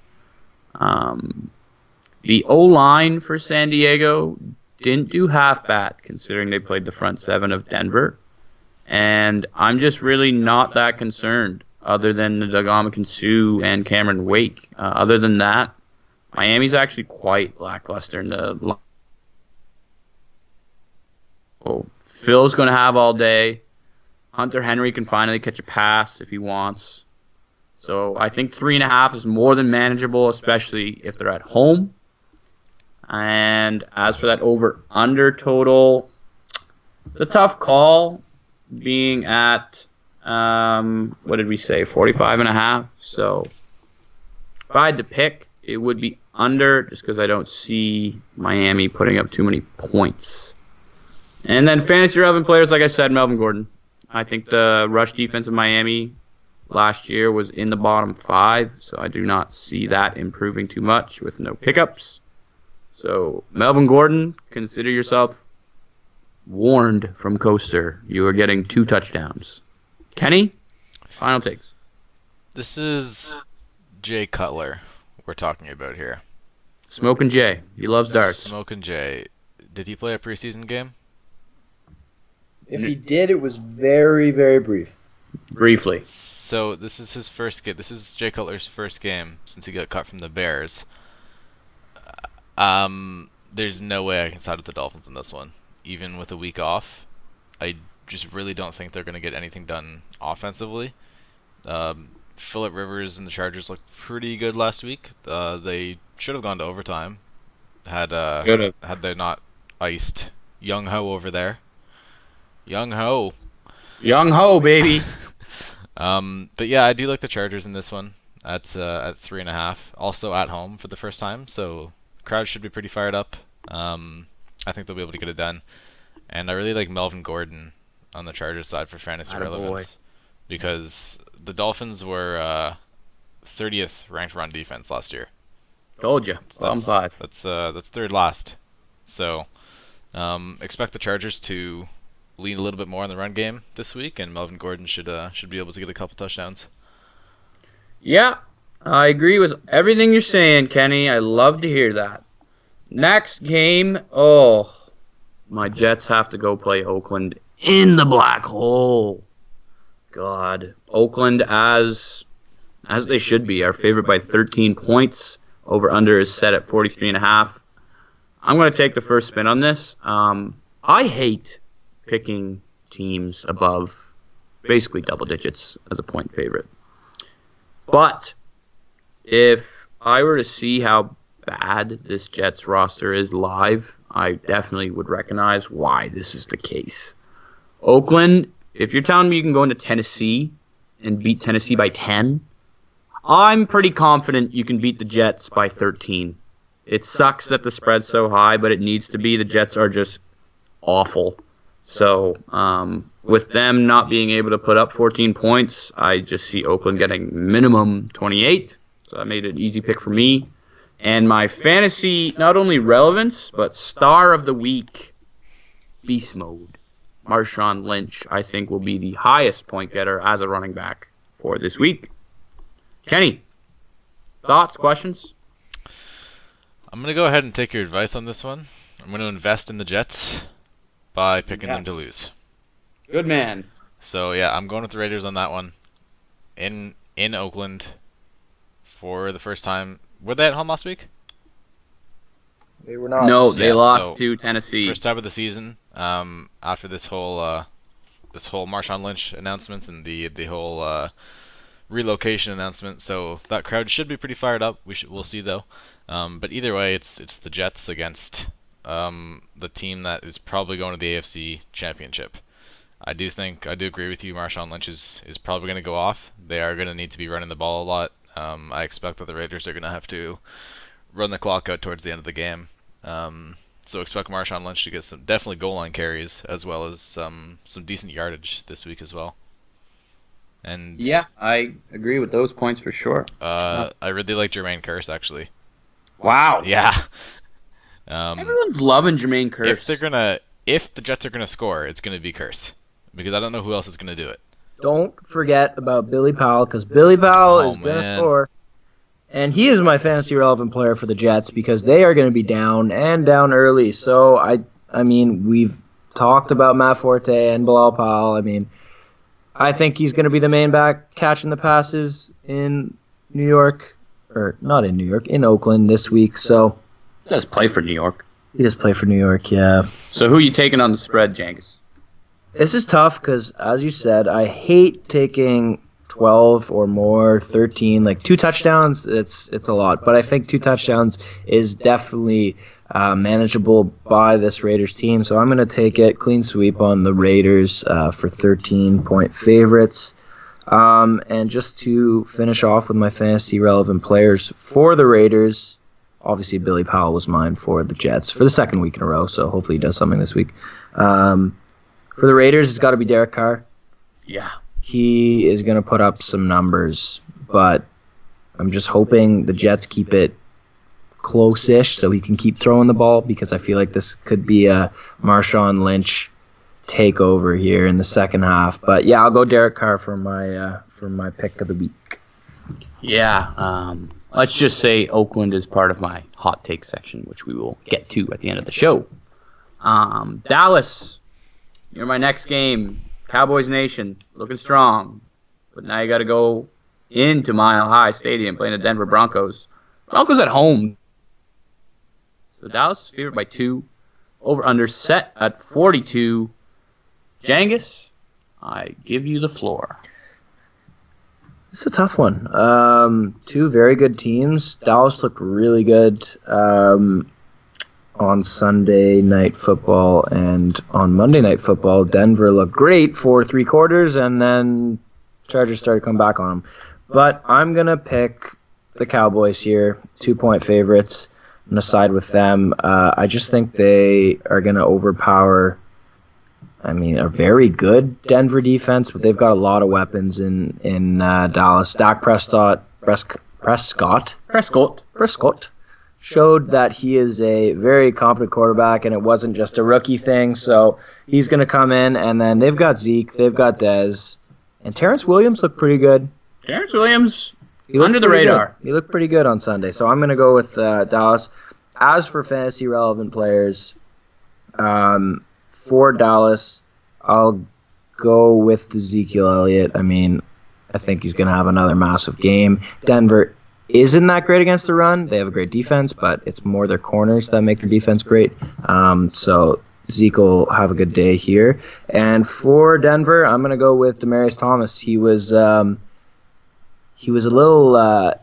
The O-line for San Diego didn't do half bad, considering they played the front seven of Denver. And I'm just really not that concerned, other than the Ndamukong Suh and Cameron Wake. Other than that, Miami's actually quite lackluster in the Phil's going to have all day. Hunter Henry can finally catch a pass if he wants. So I think 3.5 is more than manageable, especially if they're at home. And as for that over-under total, it's a tough call being at, what did we say, 45.5. So if I had to pick, it would be under just because I don't see Miami putting up too many points. And then fantasy relevant players, like I said, Melvin Gordon. I think the rush defense of Miami last year was in the bottom 5, so I do not see that improving too much with no pickups. So, Melvin Gordon, consider yourself warned from Coaster. You are getting 2 touchdowns. Kenny, final takes. This is Jay Cutler we're talking about here. Smoking Jay. He loves darts. Smoking Jay. Did he play a preseason game? If he did, it was very, very brief. Briefly. So this is his first game. This is Jay Cutler's first game since he got cut from the Bears. There's no way I can side with the Dolphins in this one, even with a week off. I just really don't think they're going to get anything done offensively. Phillip Rivers and the Chargers looked pretty good last week. They should have gone to overtime had they not iced Young Ho over there. Young Ho, baby. But yeah, I do like the Chargers in this one. That's at 3.5. Also at home for the first time, so crowd should be pretty fired up. I think they'll be able to get it done. And I really like Melvin Gordon on the Chargers side for fantasy relevance because the Dolphins were 30th ranked run defense last year. Told you. Bottom 5. That's third last. So expect the Chargers to lean a little bit more on the run game this week, and Melvin Gordon should be able to get a couple touchdowns. Yeah, I agree with everything you're saying, Kenny. I love to hear that. Next game, my Jets have to go play Oakland in the black hole. God, Oakland as they should be, are favored by 13 points. Over under is set at 43.5. I'm going to take the first spin on this. I hate picking teams above basically double digits as a point favorite. But if I were to see how bad this Jets roster is live, I definitely would recognize why this is the case. Oakland, if you're telling me you can go into Tennessee and beat Tennessee by 10, I'm pretty confident you can beat the Jets by 13. It sucks that the spread's so high, but it needs to be. The Jets are just awful. So with them not being able to put up 14 points, I just see Oakland getting minimum 28. So that made it an easy pick for me. And my fantasy, not only relevance, but star of the week, beast mode, Marshawn Lynch, I think will be the highest point getter as a running back for this week. Kenny, thoughts, questions? I'm going to go ahead and take your advice on this one. I'm going to invest in the Jets by picking them to lose. Good man. So yeah, I'm going with the Raiders on that one. In Oakland for the first time. Were they at home last week? They were not. No, they lost to Tennessee. First time of the season. After this whole this whole Marshawn Lynch announcement and the whole relocation announcement. So that crowd should be pretty fired up. We'll see though. But either way, it's the Jets against the team that is probably going to the AFC Championship. I do agree with you. Marshawn Lynch is probably going to go off. They are going to need to be running the ball a lot. I expect that the Raiders are going to have to run the clock out towards the end of the game. So expect Marshawn Lynch to get some definitely goal line carries as well as some decent yardage this week as well. And yeah, I agree with those points for sure. I really like Jermaine Kearse actually. Wow. Yeah. Everyone's loving Jermaine Kearse. If the Jets are gonna score, it's gonna be Kearse because I don't know who else is gonna do it. Don't forget about Billy Powell, because Billy Powell is going to score. And he is my fantasy relevant player for the Jets because they are going to be down early. So, I mean, we've talked about Matt Forte and Bilal Powell. I mean, I think he's going to be the main back catching the passes in New York. Or not in New York, in Oakland this week. So He does play for New York. He does play for New York, yeah. So who are you taking on the spread, Jangus? This is tough because, as you said, I hate taking 12 or more, 13, like 2 touchdowns. It's a lot, but I think 2 touchdowns is definitely manageable by this Raiders team. So I'm going to take it clean sweep on the Raiders for 13-point favorites. And just to finish off with my fantasy relevant players for the Raiders, obviously Billy Powell was mine for the Jets for the second week in a row. So hopefully he does something this week. For the Raiders, it's got to be Derek Carr. Yeah. He is going to put up some numbers, but I'm just hoping the Jets keep it close-ish so he can keep throwing the ball, because I feel like this could be a Marshawn Lynch takeover here in the second half. But yeah, I'll go Derek Carr for my pick of the week. Yeah. Let's just say Oakland is part of my hot take section, which we will get to at the end of the show. Dallas, you're my next game. Cowboys Nation, looking strong. But now you got to go into Mile High Stadium playing the Denver Broncos. Broncos at home. So Dallas is favored by 2. Over under set at 42. Jangus, I give you the floor. It's a tough one. 2 very good teams. Dallas looked really good on Sunday Night Football, and on Monday Night Football, Denver looked great for 3 quarters, and then Chargers started coming back on them. But I'm going to pick the Cowboys here, 2-point favorites. I'm going to side with them. I just think they are going to overpower, a very good Denver defense, but they've got a lot of weapons in Dallas. Dak Prescott showed that he is a very competent quarterback, and it wasn't just a rookie thing. So he's going to come in, and then they've got Zeke, they've got Dez, and Terrence Williams looked pretty good. Terrence Williams, under the radar. He looked pretty good on Sunday, so I'm going to go with Dallas. As for fantasy relevant players, for Dallas, I'll go with Ezekiel Elliott. I think he's going to have another massive game. Denver isn't that great against the run. They have a great defense, but it's more their corners that make their defense great. So Zeke will have a good day here. And for Denver, I'm going to go with Demaryius Thomas. He was a little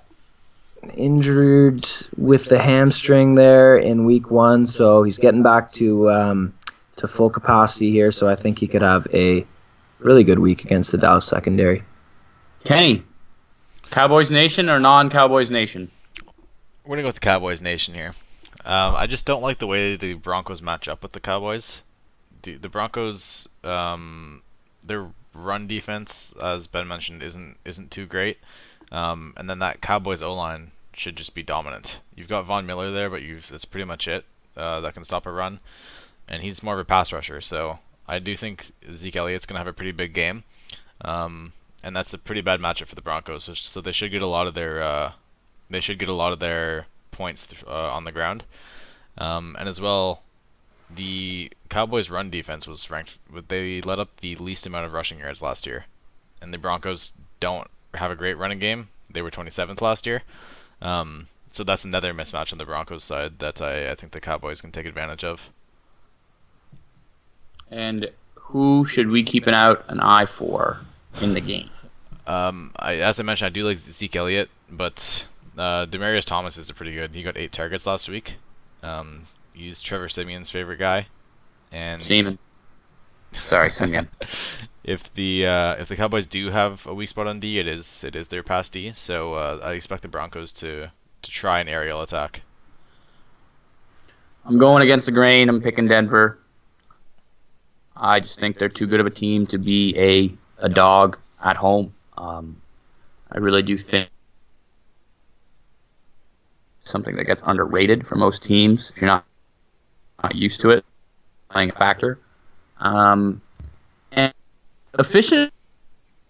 injured with the hamstring there in week 1, so he's getting back to full capacity here. So I think he could have a really good week against the Dallas secondary. Kenny, Cowboys Nation or non-Cowboys Nation? We're going to go with the Cowboys Nation here. I just don't like the way the Broncos match up with the Cowboys. The Broncos, their run defense, as Ben mentioned, isn't too great. And then that Cowboys O-line should just be dominant. You've got Von Miller there, but that's pretty much it that can stop a run. And he's more of a pass rusher, so I do think Zeke Elliott's going to have a pretty big game. And that's a pretty bad matchup for the Broncos. So they should get a lot of their points on the ground. And as well, the Cowboys' run defense was ranked. They let up the least amount of rushing yards last year, and the Broncos don't have a great running game. They were 27th last year. So that's another mismatch on the Broncos side that I think the Cowboys can take advantage of. And who should we keep an eye for in the game? As I mentioned, I do like Zeke Elliott, but Demaryius Thomas is pretty good. He got 8 targets last week. He's Trevor Simeon's favorite guy. And Simeon. Sorry, Simeon. If the Cowboys do have a weak spot on D, it is their pass D. So I expect the Broncos to try an aerial attack. I'm going against the grain. I'm picking Denver. I just think they're too good of a team to be a dog at home. I really do think something that gets underrated for most teams if you're not used to it, playing a factor. And efficient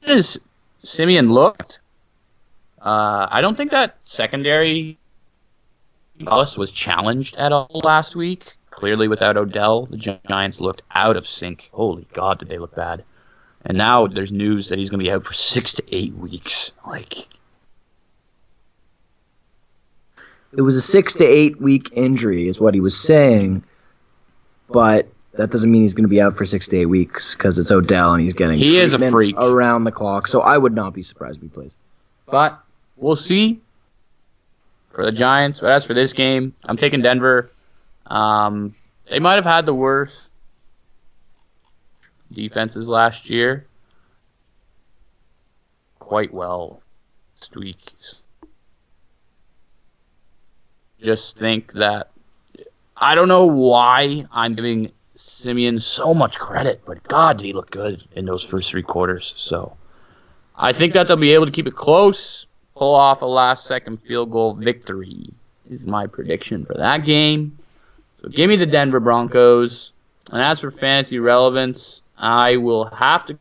as Simeon looked, I don't think that secondary was challenged at all last week. Clearly, without Odell, the Giants looked out of sync. Holy God, did they look bad. And now there's news that he's going to be out for 6 to 8 weeks. It was a 6 to 8 week injury is what he was saying, but that doesn't mean he's going to be out for 6 to 8 weeks because it's Odell and he's getting he is a freak around the clock. So I would not be surprised if he plays. But we'll see for the Giants. But as for this game, I'm taking Denver. They might have had the worst defenses last year. Quite well last week. Just think that I don't know why I'm giving Simeon so much credit, but God, did he look good in those first 3 quarters. So I think that they'll be able to keep it close, pull off a last-second field goal victory is my prediction for that game. So give me the Denver Broncos. And as for fantasy relevance, I will have to go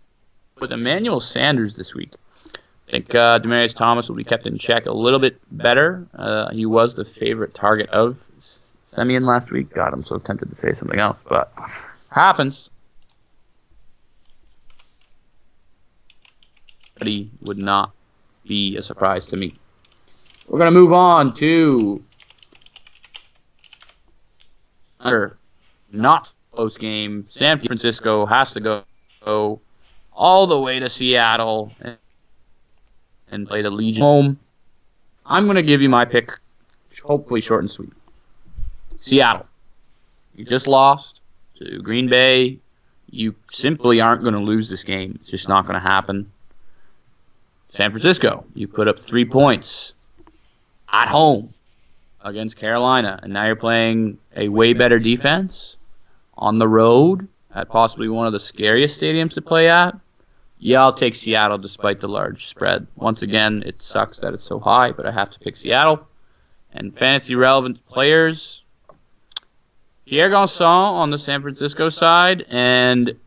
with Emmanuel Sanders this week. I think Demaryius Thomas will be kept in check a little bit better. He was the favorite target of Simeon last week. God, I'm so tempted to say something else, but happens. But he would not be a surprise to me. We're going to move on to another not close game. San Francisco has to go all the way to Seattle and play the Legion home. I'm going to give you my pick, hopefully short and sweet. Seattle. You just lost to Green Bay. You simply aren't going to lose this game. It's just not going to happen. San Francisco, you put up 3 points at home against Carolina, and now you're playing a way better defense on the road at possibly one of the scariest stadiums to play at. Yeah, I'll take Seattle despite the large spread. Once again, it sucks that it's so high, but I have to pick Seattle. And fantasy relevant players, Pierre Garçon on the San Francisco side, and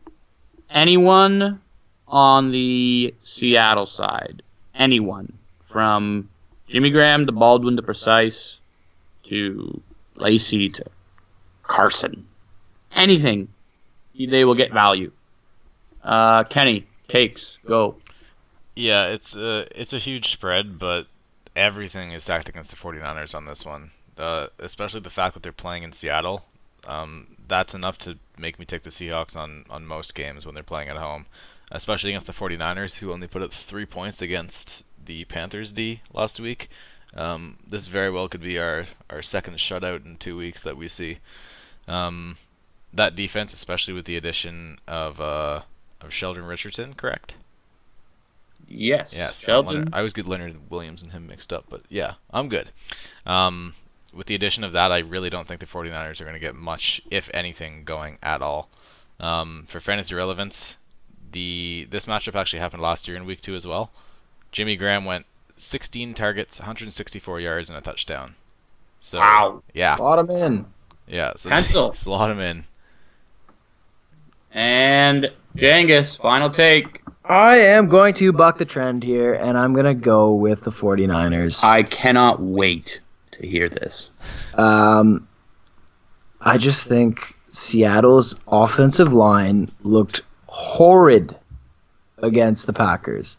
anyone on the Seattle side. Anyone. From Jimmy Graham to Baldwin to Precise to Lacey to Carson. Anything. They will get value. Kenny, takes, go. Yeah, it's a huge spread, but everything is stacked against the 49ers on this one. Especially the fact that they're playing in Seattle. That's enough to make me take the Seahawks on most games when they're playing at home. Especially against the 49ers, who only put up 3 points against the Panthers D last week. This very well could be our second shutout in 2 weeks that we see. That defense, especially with the addition of Sheldon Richardson, correct? Yes. Sheldon. I always get Leonard Williams and him mixed up, but yeah, I'm good. With the addition of that, I really don't think the 49ers are going to get much, if anything, going at all. For fantasy relevance, this matchup actually happened last year in week 2 as well. Jimmy Graham went 16 targets, 164 yards, and a touchdown. So, wow. Yeah. Slot him in. Yeah. So Pencil. Slot him in. And Jangus, final take. I am going to buck the trend here, and I'm going to go with the 49ers. I cannot wait to hear this. I just think Seattle's offensive line looked horrid against the Packers.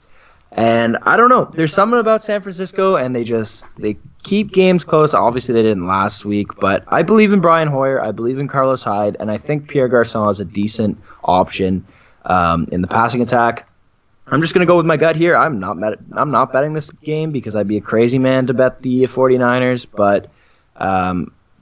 And I don't know. There's something about San Francisco, and they keep games close. Obviously, they didn't last week, but I believe in Brian Hoyer. I believe in Carlos Hyde, and I think Pierre Garçon is a decent option. in the passing attack. I'm just going to go with my gut here. I'm not betting this game because I'd be a crazy man to bet the 49ers, but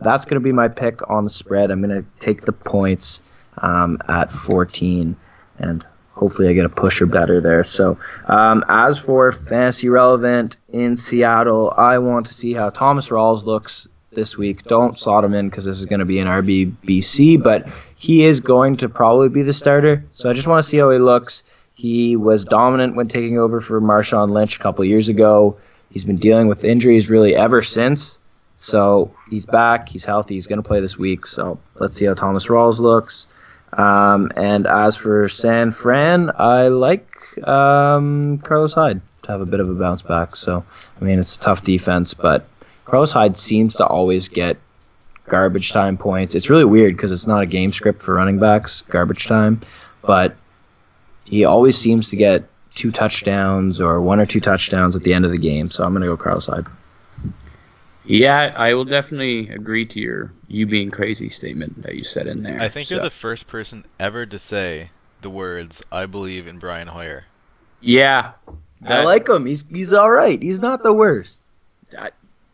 that's going to be my pick on the spread. I'm going to take the points at 14, and hopefully I get a pusher better there. So as for fantasy relevant in Seattle, I want to see how Thomas Rawls looks this week. Don't slot him in because this is going to be an RBBC, but he is going to probably be the starter. So I just want to see how he looks. He was dominant when taking over for Marshawn Lynch a couple years ago. He's been dealing with injuries really ever since. So he's back. He's healthy. He's going to play this week. So let's see how Thomas Rawls looks. And as for San Fran, I like Carlos Hyde to have a bit of a bounce back. So, I mean, it's a tough defense, but Carlos Hyde seems to always get garbage time points. It's really weird because it's not a game script for running backs, garbage time, but he always seems to get 2 touchdowns or 1 or 2 touchdowns at the end of the game. So I'm going to go Carlos Hyde. Yeah, I will definitely agree to you being crazy statement that you said in there. I think you're the first person ever to say the words, "I believe in Brian Hoyer." Yeah. I like him. He's all right. He's not the worst.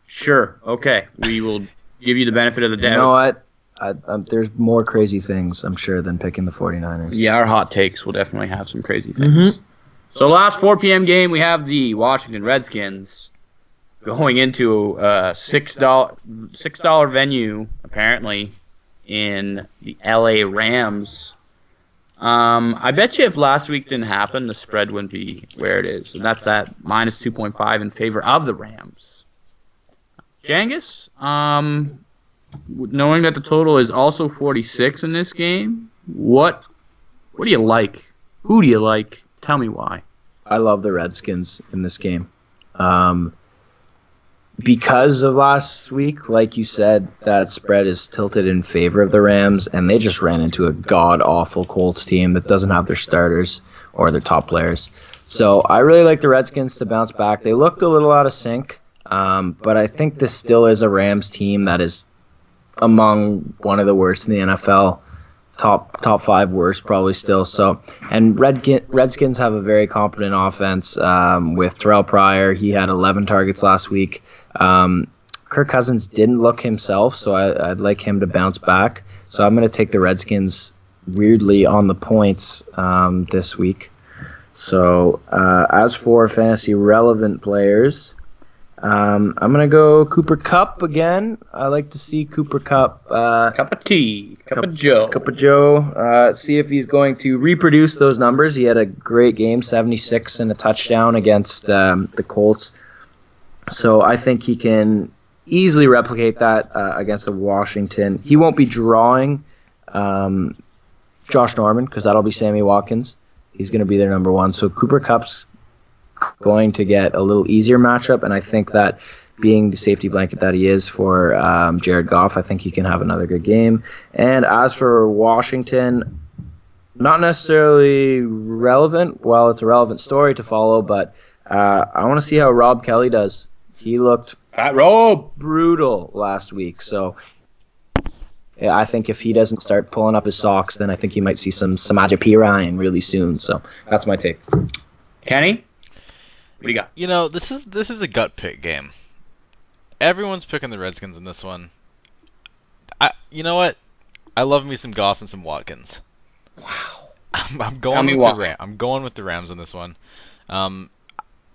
Sure. Okay. We will give you the benefit of the doubt. You know what? There's more crazy things, I'm sure, than picking the 49ers. Yeah, our hot takes will definitely have some crazy things. Mm-hmm. So last 4 p.m. game, we have the Washington Redskins going into a $6 venue, apparently, in the LA Rams. I bet you if last week didn't happen, the spread wouldn't be where it is. And that's at minus 2.5 in favor of the Rams. Jangus, knowing that the total is also 46 in this game, what do you like? Who do you like? Tell me why. I love the Redskins in this game. Because of last week, like you said, that spread is tilted in favor of the Rams, and they just ran into a god-awful Colts team that doesn't have their starters or their top players. So I really like the Redskins to bounce back. They looked a little out of sync, but I think this still is a Rams team that is among one of the worst in the NFL. Top 5 worst probably still. So, and Redskins have a very competent offense with Terrell Pryor. He had 11 targets last week. Kirk Cousins didn't look himself, so I'd like him to bounce back. So I'm going to take the Redskins weirdly on the points this week. So as for fantasy relevant players, I'm going to go Cooper Kupp again. I like to see Cooper Kupp. Cup of tea. Cup of Joe. Cup of Joe. See if he's going to reproduce those numbers. He had a great game, 76 and a touchdown against the Colts. So I think he can easily replicate that against the Washington. He won't be drawing Josh Norman because that'll be Sammy Watkins. He's going to be their number 1. So Cooper Kupp's going to get a little easier matchup, and I think that being the safety blanket that he is for Jared Goff, I think he can have another good game. And as for Washington, not necessarily relevant. Well, it's a relevant story to follow, but I want to see how Rob Kelly does. He looked Fat Rob brutal last week, so yeah, I think if he doesn't start pulling up his socks, then I think you might see some Samaje Perine really soon. So that's my take. Kenny, what do you got? You know, this is a gut pick game. Everyone's picking the Redskins in this one. You know what? I love me some Goff and some Watkins. Wow. I'm going with the Rams in this one.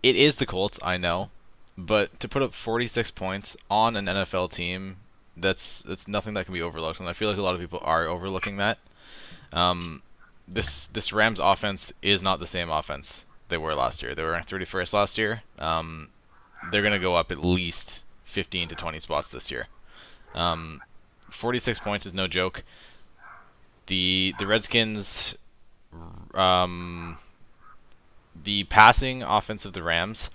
It is the Colts, I know, but to put up 46 points on an NFL team, that's nothing that can be overlooked, and I feel like a lot of people are overlooking that. This Rams offense is not the same offense they were last year. They were ranked 31st last year. They're going to go up at least 15 to 20 spots this year. 46 points is no joke. The Redskins, the passing offense of the Rams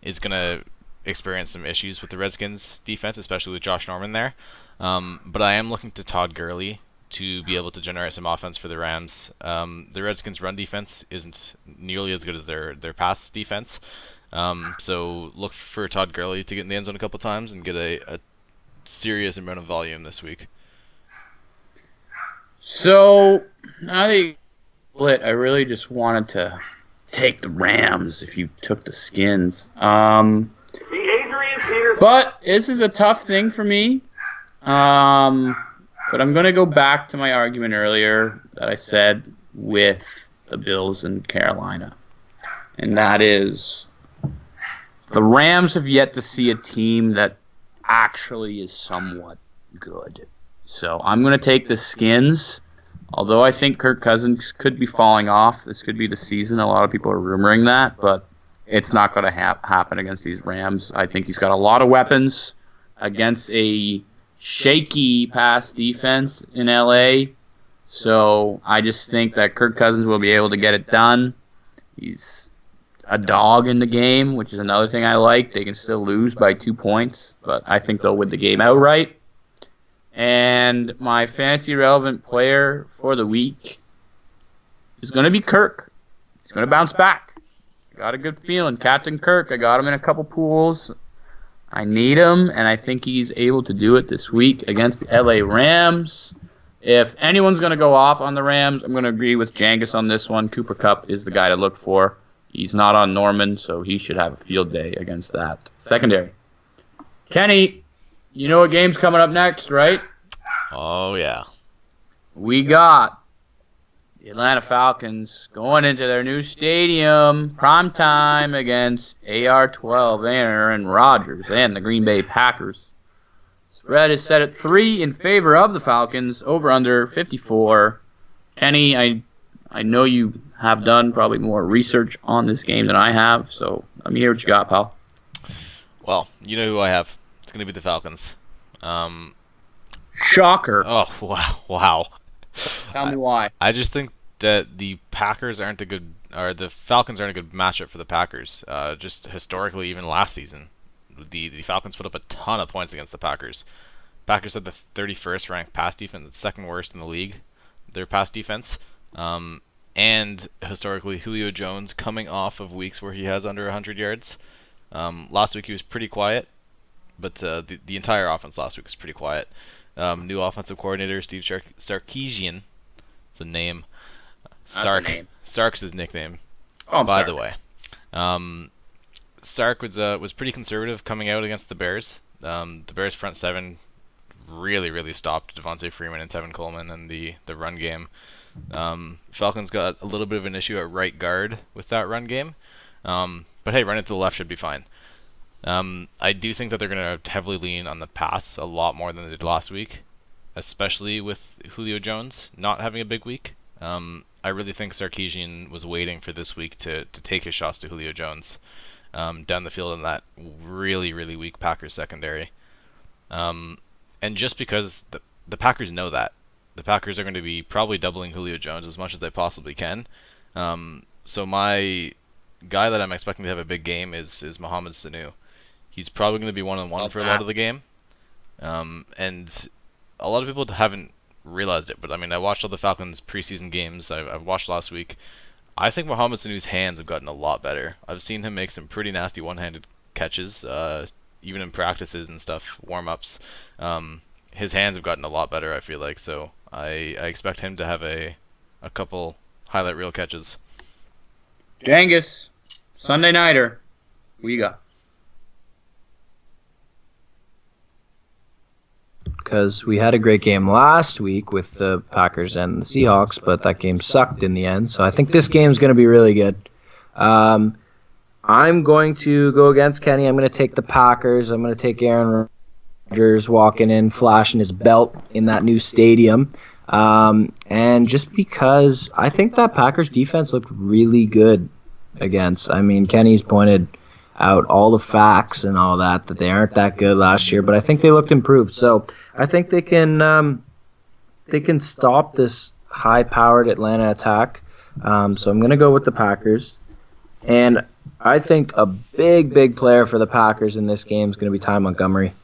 is going to experience some issues with the Redskins defense, especially with Josh Norman there. But I am looking to Todd Gurley to be able to generate some offense for the Rams. The Redskins' run defense isn't nearly as good as their pass defense. So look for Todd Gurley to get in the end zone a couple times and get a serious amount of volume this week. So, now that you split. I really just wanted to take the Rams if you took the Skins. But this is a tough thing for me. But I'm going to go back to my argument earlier that I said with the Bills and Carolina. And that is the Rams have yet to see a team that actually is somewhat good. So I'm going to take the Skins. Although I think Kirk Cousins could be falling off. This could be the season. A lot of people are rumoring that. But it's not going to happen against these Rams. I think he's got a lot of weapons against a shaky pass defense in LA. So I just think that Kirk Cousins will be able to get it done. He's a dog in the game, which is another thing I like. They can still lose by 2 points, but I think they'll win the game outright. And my fantasy relevant player for the week is going to be Kirk. He's going to bounce back. Got a good feeling. Captain Kirk, I got him in a couple pools. I need him, and I think he's able to do it this week against the LA Rams. If anyone's going to go off on the Rams, I'm going to agree with Jangus on this one. Cooper Kupp is the guy to look for. He's not on Norman, so he should have a field day against that secondary. Kenny, you know what game's coming up next, right? Oh, yeah. We got the Atlanta Falcons going into their new stadium, primetime against AR-12, Aaron Rodgers, and the Green Bay Packers. Spread is set at 3 in favor of the Falcons, over under 54. Kenny, I know you have done probably more research on this game than I have, so let me hear what you got, pal. Well, you know who I have. It's going to be the Falcons. Shocker. Oh, wow. Tell me why. I just think that the Falcons aren't a good matchup for the Packers. Just historically, even last season, the Falcons put up a ton of points against the Packers. Packers had the 31st ranked pass defense, the second worst in the league, their pass defense. And historically, Julio Jones coming off of weeks where he has under 100 yards. Last week he was pretty quiet, but the entire offense last week was pretty quiet. New offensive coordinator Steve Sarkisian. It's a name. Sark's his nickname. Oh, by the way. Sark was pretty conservative coming out against the Bears. The Bears front seven really stopped Devontae Freeman and Tevin Coleman and the run game. Falcons got a little bit of an issue at right guard with that run game. But hey, run it to the left should be fine. I do think that they're going to heavily lean on the pass a lot more than they did last week, especially with Julio Jones not having a big week. I really think Sarkisian was waiting for this week to take his shots to Julio Jones down the field in that really weak Packers secondary. And just because the Packers know that, the Packers are going to be probably doubling Julio Jones as much as they possibly can. So my guy that I'm expecting to have a big game is Mohamed Sanu. He's probably going to be one-on-one for a lot of the game. And a lot of people haven't realized it, but I mean, I watched all the Falcons preseason games. I've watched last week. I think Mohamed Sanu's hands have gotten a lot better. I've seen him make some pretty nasty one-handed catches, even in practices and stuff, warm-ups. His hands have gotten a lot better, I feel like, so I expect him to have a couple highlight reel catches. Jangus, Sunday Nighter, what you got? Because we had a great game last week with the Packers and the Seahawks, but that game sucked in the end. So I think this game's going to be really good. I'm going to go against Kenny. I'm going to take the Packers. I'm going to take Aaron Rodgers walking in, flashing his belt in that new stadium. And just because I think that Packers defense looked really good against. I mean, Kenny's pointed out all the facts and all that they aren't that good last year, but I think they looked improved. So I think they can stop this high-powered Atlanta attack. So I'm going to go with the Packers. And I think a big player for the Packers in this game is going to be Ty Montgomery.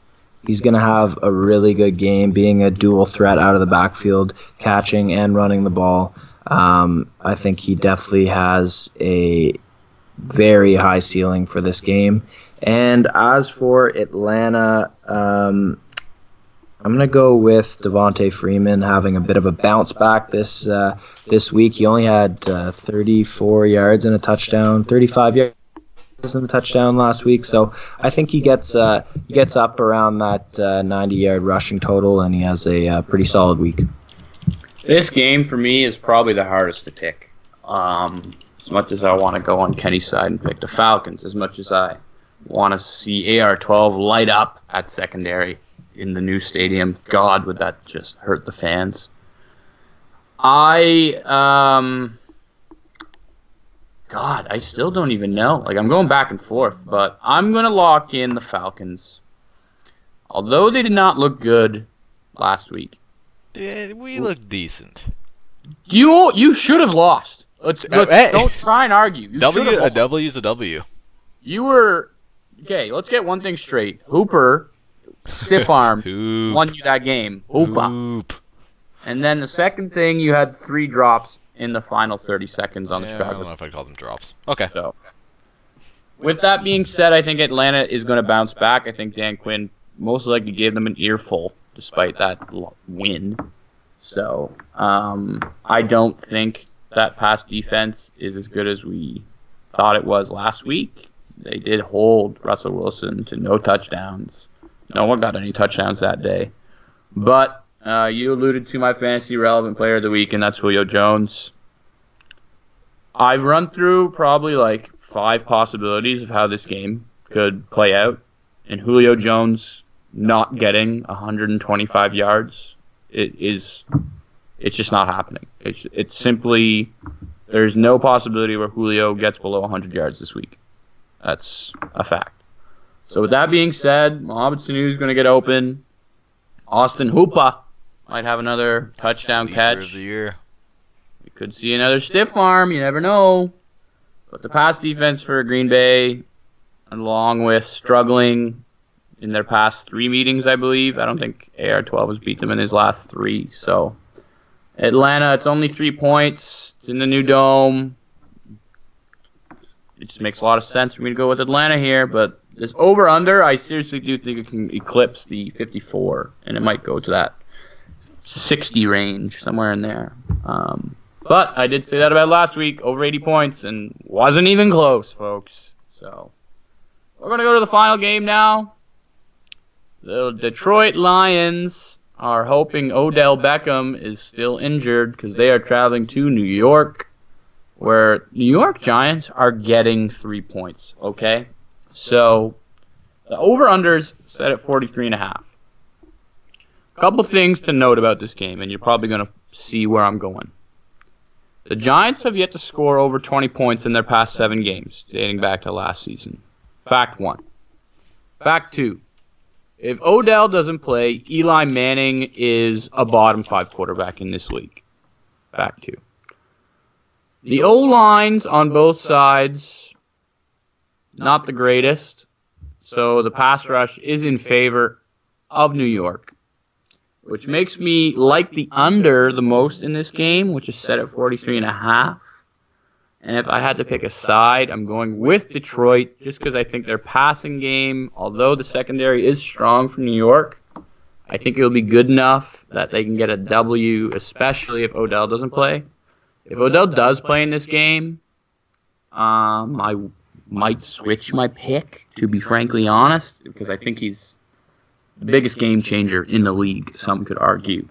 He's going to have a really good game, being a dual threat out of the backfield, catching and running the ball. I think he definitely has a very high ceiling for this game. And as for Atlanta, I'm I'm gonna go with Devontae Freeman having a bit of a bounce back this week. He only had 34 yards and a touchdown, 35 yards and a touchdown last week. So I think he gets up around that 90-yard rushing total, and he has a pretty solid week. This game for me is probably the hardest to pick. As much as I want to go on Kenny's side and pick the Falcons, as much as I want to see AR-12 light up at secondary in the new stadium, God, would that just hurt the fans. I still don't even know. Like, I'm going back and forth, but I'm going to lock in the Falcons. Although they did not look good last week. Yeah, we look decent. You should have lost. Let's hey. Don't try and argue. A W is a W. You were okay. Let's get one thing straight. Hooper, stiff arm, won you that game. Hoop. And then the second thing, you had 3 drops in the final 30 seconds on the I drive. don't know if I call them drops. Okay. So, with that being said, I think Atlanta is going to bounce back. I think Dan Quinn most likely gave them an earful despite that win. So, I don't think that pass defense is as good as we thought it was last week. They did hold Russell Wilson to no touchdowns. No one got any touchdowns that day. But you alluded to my fantasy relevant player of the week, and that's Julio Jones. I've run through probably like 5 possibilities of how this game could play out. And Julio Jones not getting 125 yards, it's just not happening. It's simply, there's no possibility where Julio gets below 100 yards this week. That's a fact. So with that being said, Mohamed Sanu is going to get open. Austin Hooper might have another touchdown catch. Of the year. We could see another stiff arm. You never know. But the pass defense for Green Bay, along with struggling in their past 3 meetings, I believe. I don't think AR-12 has beat them in his last 3. So Atlanta, it's only 3 points. It's in the new dome. It just makes a lot of sense for me to go with Atlanta here. But this over-under, I seriously do think it can eclipse the 54. And it might go to that 60 range, somewhere in there. But I did say that about last week, over 80 points, and wasn't even close, folks. So we're going to go to the final game now. The Detroit Lions are hoping Odell Beckham is still injured because they are traveling to New York, where New York Giants are getting 3 points, okay? So the over-under's set at 43.5. A couple things to note about this game, and you're probably going to see where I'm going. The Giants have yet to score over 20 points in their past 7 games, dating back to last season. Fact 1. Fact 2. If Odell doesn't play, Eli Manning is a bottom 5 quarterback in this league. Fact 2. The O-lines on both sides, not the greatest. So the pass rush is in favor of New York, which makes me like the under the most in this game, which is set at 43.5. And if I had to pick a side, I'm going with Detroit just because I think their passing game, although the secondary is strong for New York, I think it'll be good enough that they can get a W, especially if Odell doesn't play. If Odell does play in this game, I might switch my pick, to be frankly honest, because I think he's the biggest game changer in the league, some could argue.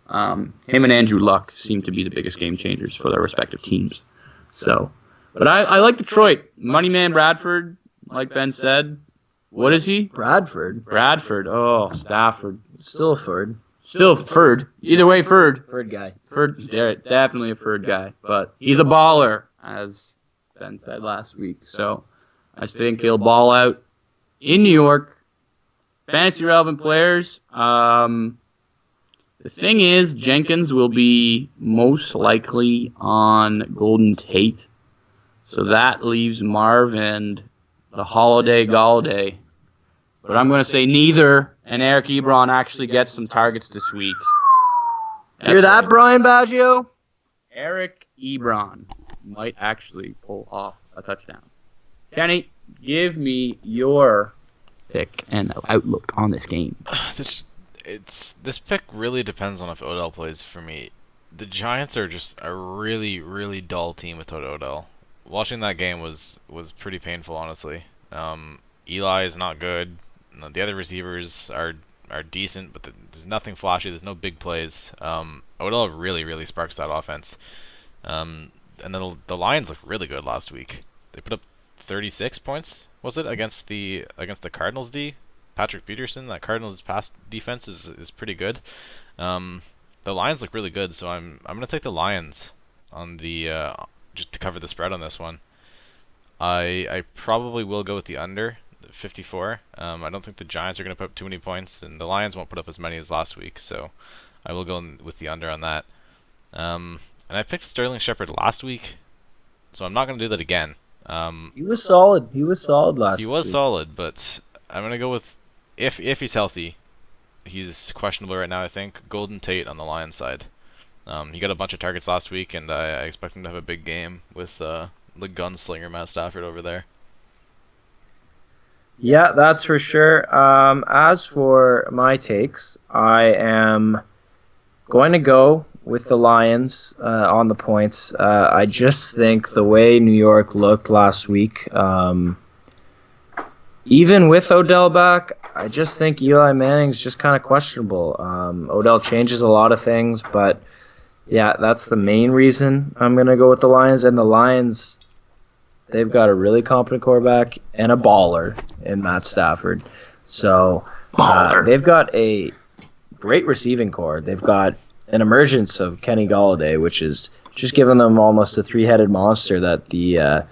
Him and Andrew Luck seem to be the biggest game changers for their respective teams. So, but I like Detroit. Moneyman Bradford, like Ben said. What is he? Bradford. Oh, Stafford. Still a Ferd. Still Ferd. Either way, Ferd. Ferd guy. Ferd, definitely a Ferd guy. But he's a baller, as Ben said last week. So I think he'll ball out in New York. Fantasy relevant players. The thing is, Jenkins will be most likely on Golden Tate. So that leaves Marv and the Holiday Galladay. But I'm going to say neither, and Eric Ebron actually gets some targets this week. Hear that, right. Brian Baggio? Eric Ebron might actually pull off a touchdown. Kenny, give me your pick and outlook on this game. this pick really depends on if Odell plays for me. The Giants are just a really, really dull team without Odell. Watching that game was pretty painful, honestly. Eli is not good. The other receivers are decent, but there's nothing flashy. There's no big plays. Odell really, really sparks that offense. And then the Lions looked really good last week. They put up 36 points, was it, against the Cardinals D? Patrick Peterson, that Cardinals pass defense is pretty good. The Lions look really good, so I'm gonna take the Lions on the just to cover the spread on this one. I probably will go with the under 54. I don't think the Giants are gonna put up too many points, and the Lions won't put up as many as last week, so I will go with the under on that. And I picked Sterling Shepard last week, so I'm not gonna do that again. He was solid. He was solid last week. He was solid, but I'm gonna go with if he's healthy. He's questionable right now, I think. Golden Tate on the Lions side. He got a bunch of targets last week, and I expect him to have a big game with the gunslinger Matt Stafford over there. Yeah, that's for sure. As for my takes, I am going to go with the Lions on the points. I just think the way New York looked last week, even with Odell back, I just think Eli Manning's just kind of questionable. Odell changes a lot of things, but yeah, that's the main reason I'm going to go with the Lions. And the Lions, they've got a really competent quarterback and a baller in Matt Stafford. So they've got a great receiving core. They've got an emergence of Kenny Golladay, which is just giving them almost a three-headed monster that the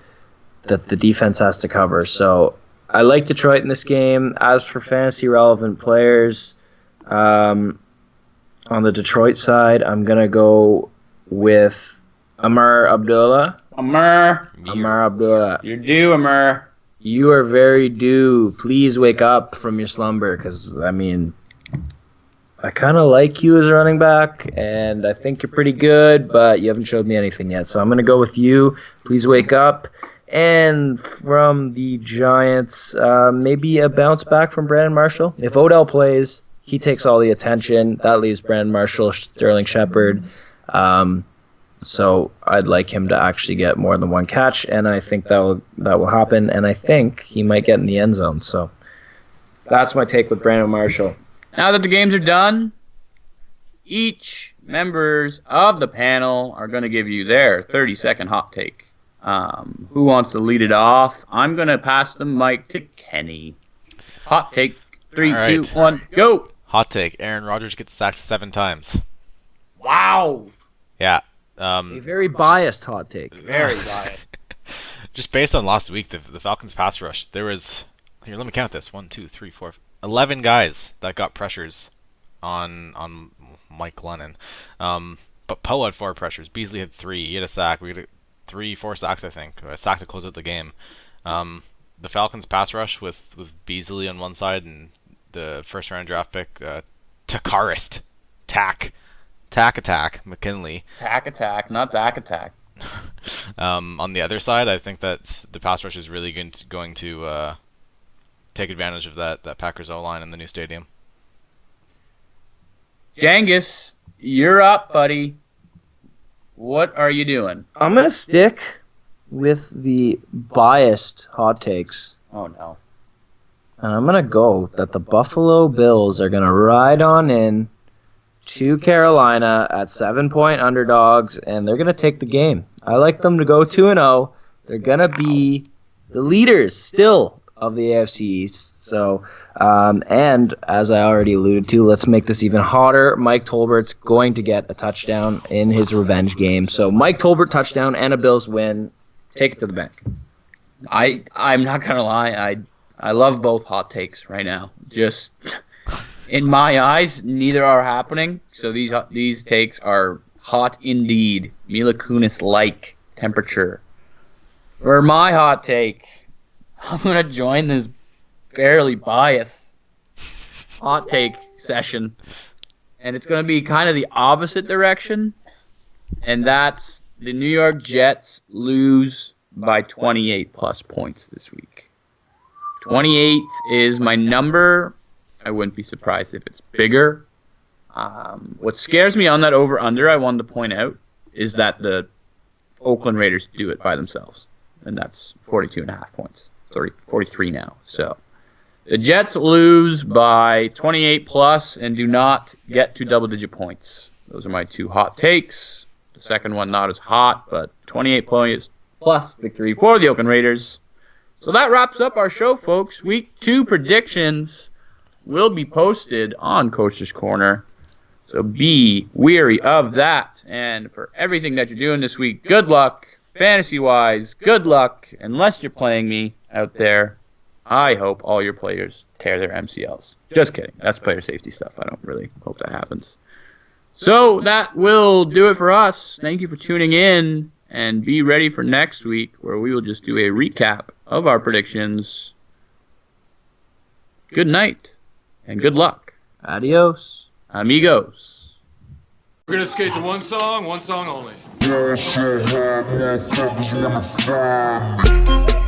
defense has to cover. So I like Detroit in this game. As for fantasy relevant players, on the Detroit side, I'm gonna go with Amar Abdullah. Amar Abdullah. you're due, Amar. You are very due. Please wake up from your slumber, because I kind of like you as a running back, and I think you're pretty good, but you haven't showed me anything yet. So I'm going to go with you. Please wake up. And from the Giants, maybe a bounce back from Brandon Marshall. If Odell plays, he takes all the attention. That leaves Brandon Marshall, Sterling Shepard. So I'd like him to actually get more than one catch, and I think that will happen. And I think he might get in the end zone. So that's my take with Brandon Marshall. Now that the games are done, each members of the panel are going to give you their 30-second hot take. Who wants to lead it off? I'm going to pass the mic to Kenny. Hot take. 3, All 2, right. 1, go. Hot take: Aaron Rodgers gets sacked 7 times. Wow. Yeah. A very biased hot take. Very biased. Just based on last week, the Falcons pass rush, there was, here, let me count this: 1, 2, 3, 4, 11 guys that got pressures on Mike Lennon. But Poe had 4 pressures. Beasley had 3. He had a sack. We had 3-4 sacks, I think. A sack to close out the game. The Falcons pass rush with Beasley on one side and the first round draft pick, Takarist. Attack, McKinley. Tack attack, not Dak attack. On the other side, I think that the pass rush is really going to take advantage of that Packers O-line in the new stadium. Jangus, you're up, buddy. What are you doing? I'm going to stick with the biased hot takes. Oh, no. And I'm going to go that the Buffalo Bills are going to ride on in to Carolina at 7-point underdogs, and they're going to take the game. I like them to go 2-0. They're going to be the leaders still of the AFC East. So, and as I already alluded to, let's make this even hotter. Mike Tolbert's going to get a touchdown in his revenge game. So Mike Tolbert touchdown and a Bills win. Take it to the bank. I'm not going to lie. I love both hot takes right now. Just in my eyes, neither are happening. So these takes are hot indeed. Mila Kunis-like temperature. For my hot take, I'm going to join this fairly biased hot take session. And it's going to be kind of the opposite direction. And that's the New York Jets lose by 28 plus points this week. 28 is my number. I wouldn't be surprised if it's bigger. What scares me on that over-under, I wanted to point out, is that the Oakland Raiders do it by themselves. And that's 42.5 points. 43 now. So the Jets lose by 28 plus and do not get to double-digit points. Those are my two hot takes. The second one not as hot, but 28 points plus victory for the Oakland Raiders. So that wraps up our show, folks. Week 2 predictions will be posted on Coach's Corner. So be weary of that. And for everything that you're doing this week, good luck. Fantasy-wise, good luck. Unless you're playing me out there, I hope all your players tear their MCLs. Just kidding. That's player safety stuff. I don't really hope that happens. So that will do it for us. Thank you for tuning in. And be ready for next week where we will just do a recap of our predictions. Good night and good luck. Adios. Amigos. We're gonna skate to one song only. Yeah, shit, yeah, motherfuckers wanna find me.